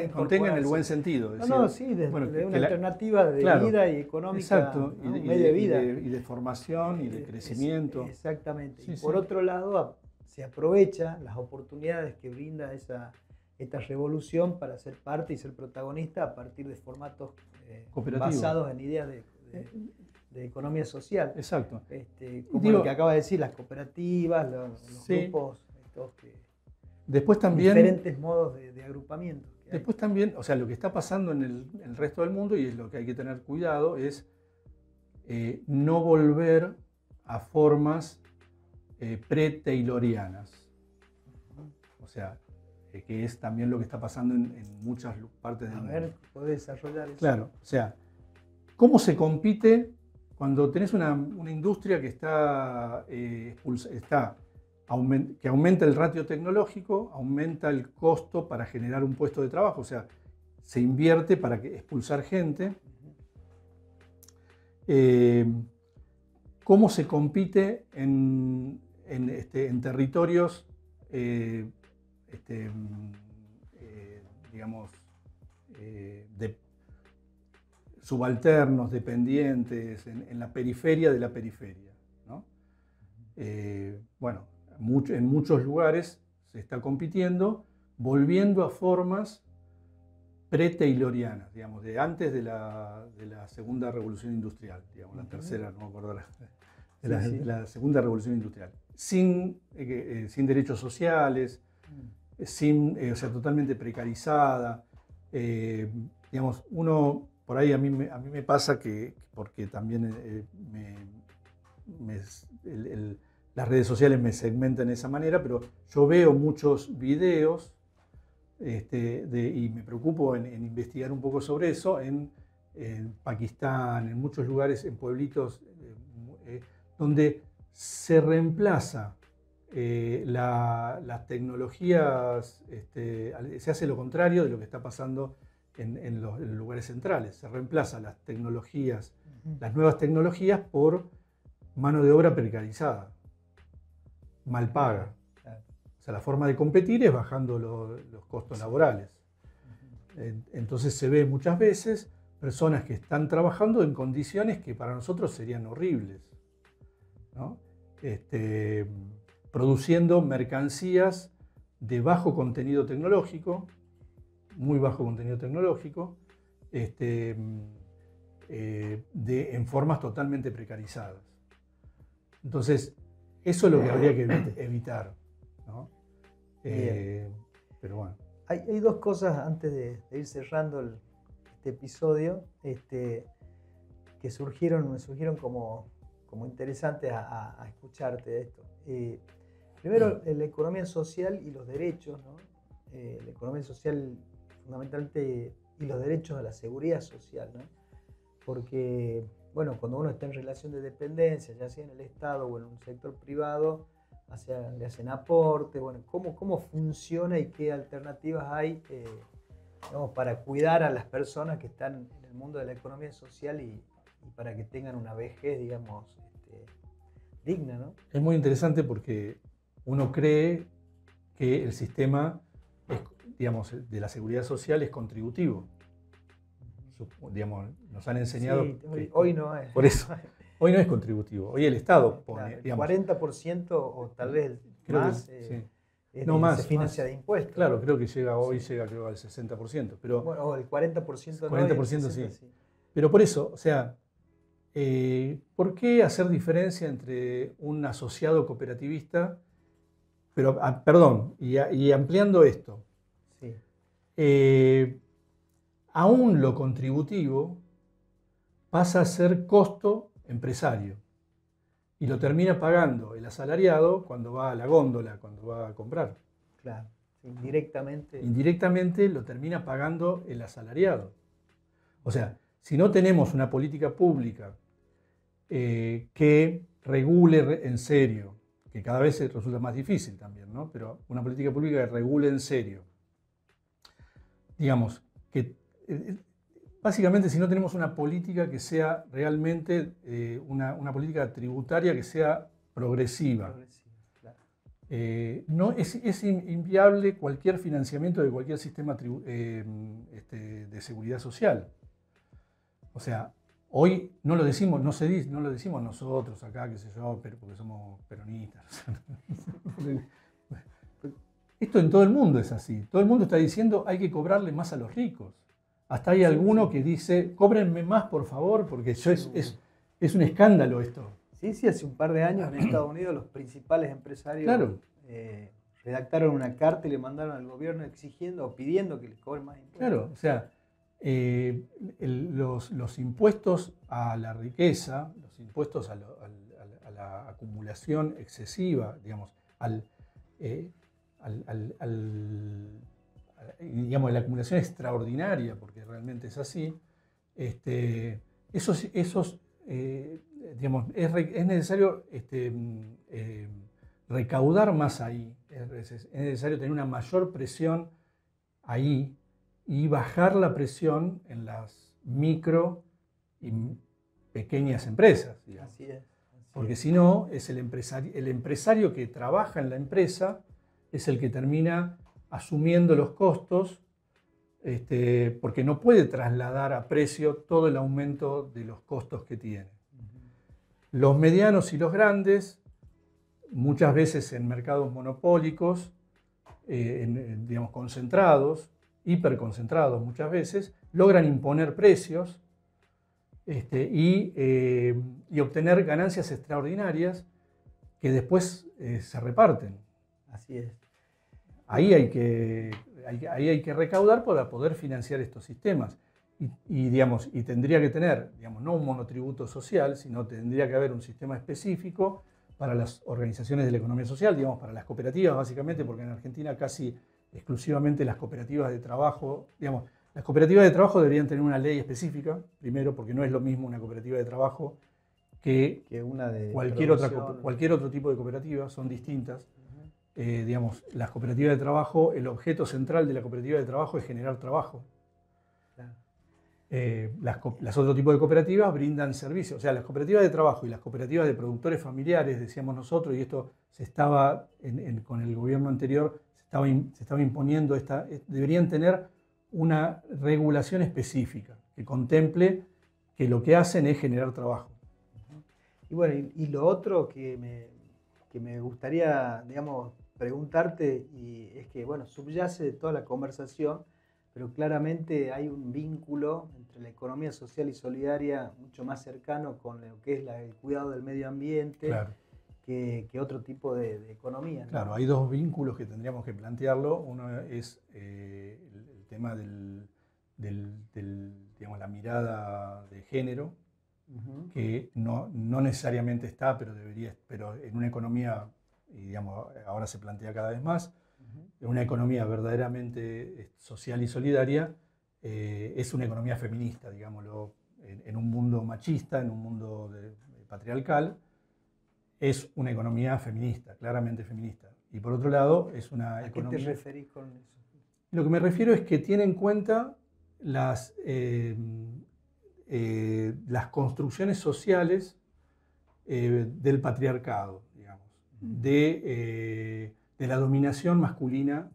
en el buen sentido. Desde una alternativa de vida y económica, exacto, ¿no? Medio de vida. Y de formación y de crecimiento. Exactamente. Y por otro lado, se aprovechan las oportunidades que brinda esta revolución para ser parte y ser protagonista a partir de formatos basados en ideas de economía social. Exacto. Como lo que acaba de decir, las cooperativas, los grupos, después también, diferentes modos de agrupamiento. Después también, o sea, lo que está pasando en el resto del mundo, y es lo que hay que tener cuidado, es no volver a formas pre-taylorianas. O sea, que es también lo que está pasando en muchas partes del mundo. A ver, ¿podés desarrollar eso? Claro, o sea, ¿cómo se compite cuando tenés una industria que que aumenta el ratio tecnológico, aumenta el costo para generar un puesto de trabajo? O sea, se invierte para expulsar gente. ¿Cómo se compite en territorios digamos, subalternos, dependientes, en la periferia de la periferia, ¿no? Bueno, en muchos lugares se está compitiendo, volviendo a formas pre-taylorianas, digamos, de antes de la segunda revolución industrial, digamos, la tercera, no me acuerdo, de la segunda revolución industrial, sin derechos sociales, o sea, totalmente precarizada. Digamos, uno, por ahí a mí me pasa que, porque también las redes sociales me segmentan de esa manera, pero yo veo muchos videos y me preocupo en investigar un poco sobre eso en Pakistán, en muchos lugares, en pueblitos, donde se reemplaza las tecnologías, se hace lo contrario de lo que está pasando en los lugares centrales. Se reemplaza las tecnologías, las nuevas tecnologías por mano de obra precarizada, mal paga. O sea, la forma de competir es bajando los costos laborales. Entonces se ve muchas veces personas que están trabajando en condiciones que para nosotros serían horribles, ¿no? Produciendo mercancías de bajo contenido tecnológico, muy bajo contenido tecnológico, en formas totalmente precarizadas. Entonces, eso es lo que habría que evitar, ¿no? Pero bueno. Hay dos cosas antes de ir cerrando este episodio que me surgieron como interesantes a escucharte de esto. Primero, la economía social y los derechos, ¿no? La economía social fundamentalmente y los derechos a la seguridad social, ¿no? Porque, bueno, cuando uno está en relación de dependencia, ya sea en el Estado o en un sector privado, le hacen aporte, bueno, cómo funciona y qué alternativas hay digamos, para cuidar a las personas que están en el mundo de la economía social y para que tengan una vejez, digamos, digna, ¿no? Es muy interesante porque uno cree que el sistema, digamos, de la seguridad social es contributivo. Digamos, nos han enseñado que hoy no es. Por eso, hoy no es contributivo. Hoy el Estado pone, claro, el 40% o tal vez más, se financia de impuestos. Claro, ¿no? Creo que hoy llega creo, al 60%. Pero, bueno, o el 40%, 40% no, sí. Pero por eso, o sea, ¿por qué hacer diferencia entre un asociado cooperativista? Pero, perdón, y ampliando esto, sí. Aún lo contributivo pasa a ser costo empresario y lo termina pagando el asalariado cuando va a la góndola, cuando va a comprar. Claro, indirectamente. Indirectamente lo termina pagando el asalariado. O sea, si no tenemos una política pública que regule en serio, que cada vez resulta más difícil también, ¿no? Pero una política pública que regule en serio, digamos, que básicamente si no tenemos una política que sea realmente una política tributaria que sea progresiva, claro. No, es inviable cualquier financiamiento de cualquier sistema de seguridad social. O sea, hoy no lo decimos nosotros acá, qué sé yo, porque somos peronistas. Esto en todo el mundo es así. Todo el mundo está diciendo hay que cobrarle más a los ricos. Hasta hay alguno que dice, cóbrenme más por favor, porque es un escándalo esto. Sí, hace un par de años en Estados Unidos los principales empresarios claro. Redactaron una carta y le mandaron al gobierno exigiendo o pidiendo que les cobren más impuestos. Claro, o sea, los impuestos a la riqueza, los impuestos a la acumulación excesiva, digamos, digamos, la acumulación extraordinaria, porque realmente es así, digamos, es necesario recaudar más ahí, es necesario tener una mayor presión ahí y bajar la presión en las micro y pequeñas empresas, digamos. Así es. Porque si no, es el empresario que trabaja en la empresa es el que termina asumiendo los costos, porque no puede trasladar a precio todo el aumento de los costos que tiene. Los medianos y los grandes, muchas veces en mercados monopólicos, digamos concentrados, hiperconcentrados muchas veces, logran imponer precios y obtener ganancias extraordinarias que después se reparten. Así es. Ahí hay que recaudar para poder financiar estos sistemas. Digamos, y tendría que tener, digamos, no un monotributo social, sino tendría que haber un sistema específico para las organizaciones de la economía social, digamos, para las cooperativas básicamente, porque en Argentina casi exclusivamente las cooperativas de trabajo, digamos, las cooperativas de trabajo deberían tener una ley específica, primero, porque no es lo mismo una cooperativa de trabajo que una de cualquier otro tipo de cooperativa, son distintas. digamos, las cooperativas de trabajo, el objeto central de la cooperativa de trabajo es generar trabajo. Claro. Las otro tipo de cooperativas brindan servicios. O sea, las cooperativas de trabajo y las cooperativas de productores familiares, decíamos nosotros, y esto se estaba, con el gobierno anterior, se estaba imponiendo, deberían tener una regulación específica que contemple que lo que hacen es generar trabajo. Y bueno, y lo otro que me gustaría, digamos, preguntarte, y es que, bueno, subyace de toda la conversación, pero claramente hay un vínculo entre la economía social y solidaria mucho más cercano con lo que es el cuidado del medio ambiente, Claro. que otro tipo de economía, ¿no? Claro, hay dos vínculos que tendríamos que plantearlo. Uno es el tema digamos, la mirada de género, que no necesariamente está, pero debería, pero en una economía, y digamos, ahora se plantea cada vez más, en una economía verdaderamente social y solidaria, es una economía feminista, digámoslo, en un mundo machista, en un mundo patriarcal, es una economía feminista, claramente feminista. Y por otro lado, es una economía... ¿A qué te referís con eso? Lo que me refiero es que tiene en cuenta las construcciones sociales del patriarcado, digamos, de la dominación masculina.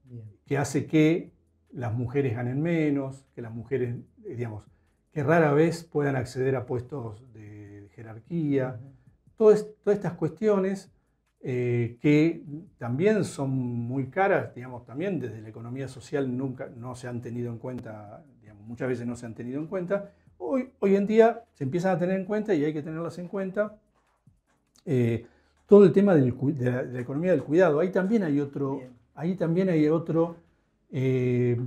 Bien. Que hace que las mujeres ganen menos, que las mujeres, digamos, que rara vez puedan acceder a puestos de jerarquía. Todas estas cuestiones que también son muy caras, digamos, también desde la economía social nunca no se han tenido en cuenta, digamos, muchas veces no se han tenido en cuenta. Hoy en día se empiezan a tener en cuenta y hay que tenerlas en cuenta. Todo el tema de la economía del cuidado, ahí también hay otro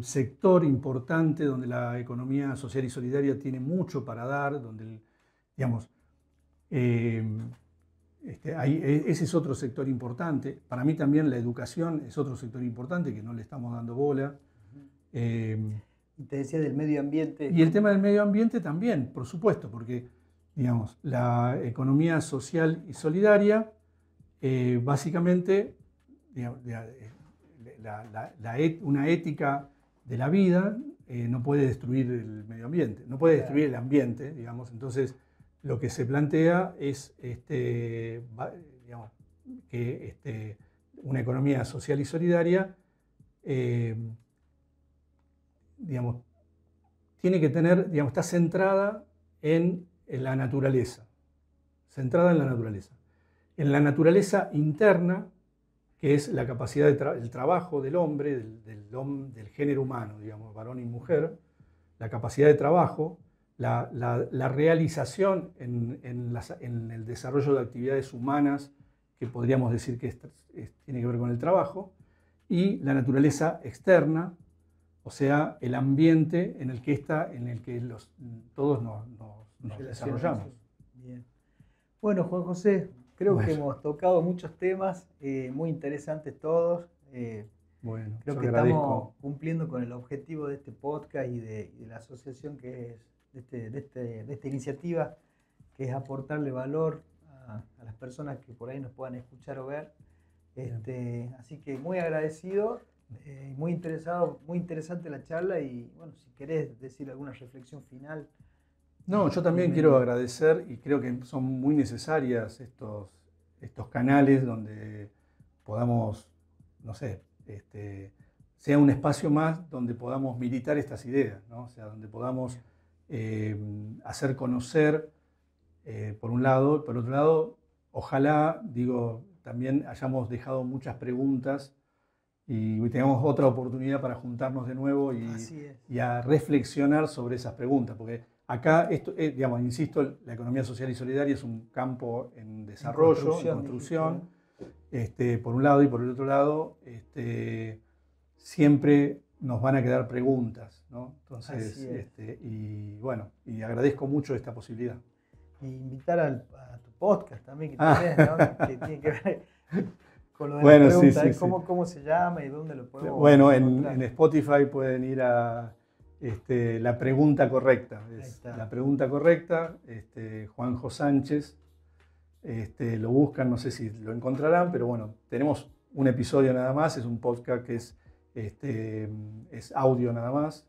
sector importante donde la economía social y solidaria tiene mucho para dar, donde, digamos, ese es otro sector importante. Para mí también la educación es otro sector importante que no le estamos dando bola. Y te decía del medio ambiente. Y el tema del medio ambiente también, por supuesto, porque, digamos, la economía social y solidaria, básicamente, digamos, una ética de la vida no puede destruir el medio ambiente, no puede destruir el ambiente, digamos. Entonces, lo que se plantea es digamos, que una economía social y solidaria digamos, tiene que tener, digamos, está centrada en la naturaleza, en la naturaleza interna, que es la capacidad del trabajo del hombre, del género humano, digamos, varón y mujer, la capacidad de trabajo, la realización en el desarrollo de actividades humanas, que podríamos decir que tiene que ver con el trabajo, y la naturaleza externa, o sea, el ambiente en el que todos nos desarrollamos. Bien. Bueno, Juan José, creo que hemos tocado muchos temas, muy interesantes todos. Creo que estamos cumpliendo con el objetivo de este podcast y de la asociación que es de esta iniciativa, que es aportarle valor a las personas que por ahí nos puedan escuchar o ver. Así que muy agradecido, muy interesante la charla, y bueno, si querés decir alguna reflexión final. No, yo también quiero agradecer, y creo que son muy necesarias estos canales donde podamos, no sé, sea un espacio más donde podamos militar estas ideas, ¿no? O sea, donde podamos hacer conocer, por un lado, por otro lado, ojalá, digo, también hayamos dejado muchas preguntas y tengamos otra oportunidad para juntarnos de nuevo y a reflexionar sobre esas preguntas, porque acá, digamos, insisto, la economía social y solidaria es un campo en desarrollo, en construcción, por un lado, y por el otro lado, siempre nos van a quedar preguntas, ¿no? Entonces, y bueno, y agradezco mucho esta posibilidad. Y invitar a tu podcast también, que tenés, ¿no? Que tiene que ver con lo de bueno, las preguntas, sí. ¿Cómo se llama y dónde lo podemos Bueno, encontrar? en Spotify pueden ir a La Pregunta Correcta. La Pregunta Correcta, Juanjo Sánchez. Lo buscan, no sé si lo encontrarán, pero bueno, tenemos un episodio nada más, es un podcast que es audio nada más.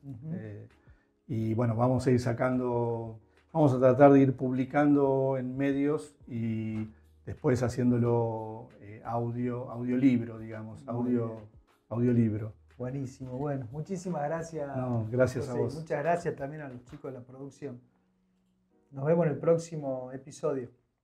Y bueno, vamos a ir sacando, vamos a tratar de ir publicando en medios y después haciéndolo audiolibro, digamos, audiolibro. Buenísimo, bueno, muchísimas gracias. No, gracias José. a vos. Muchas gracias también a los chicos de la producción. Nos vemos en el próximo episodio.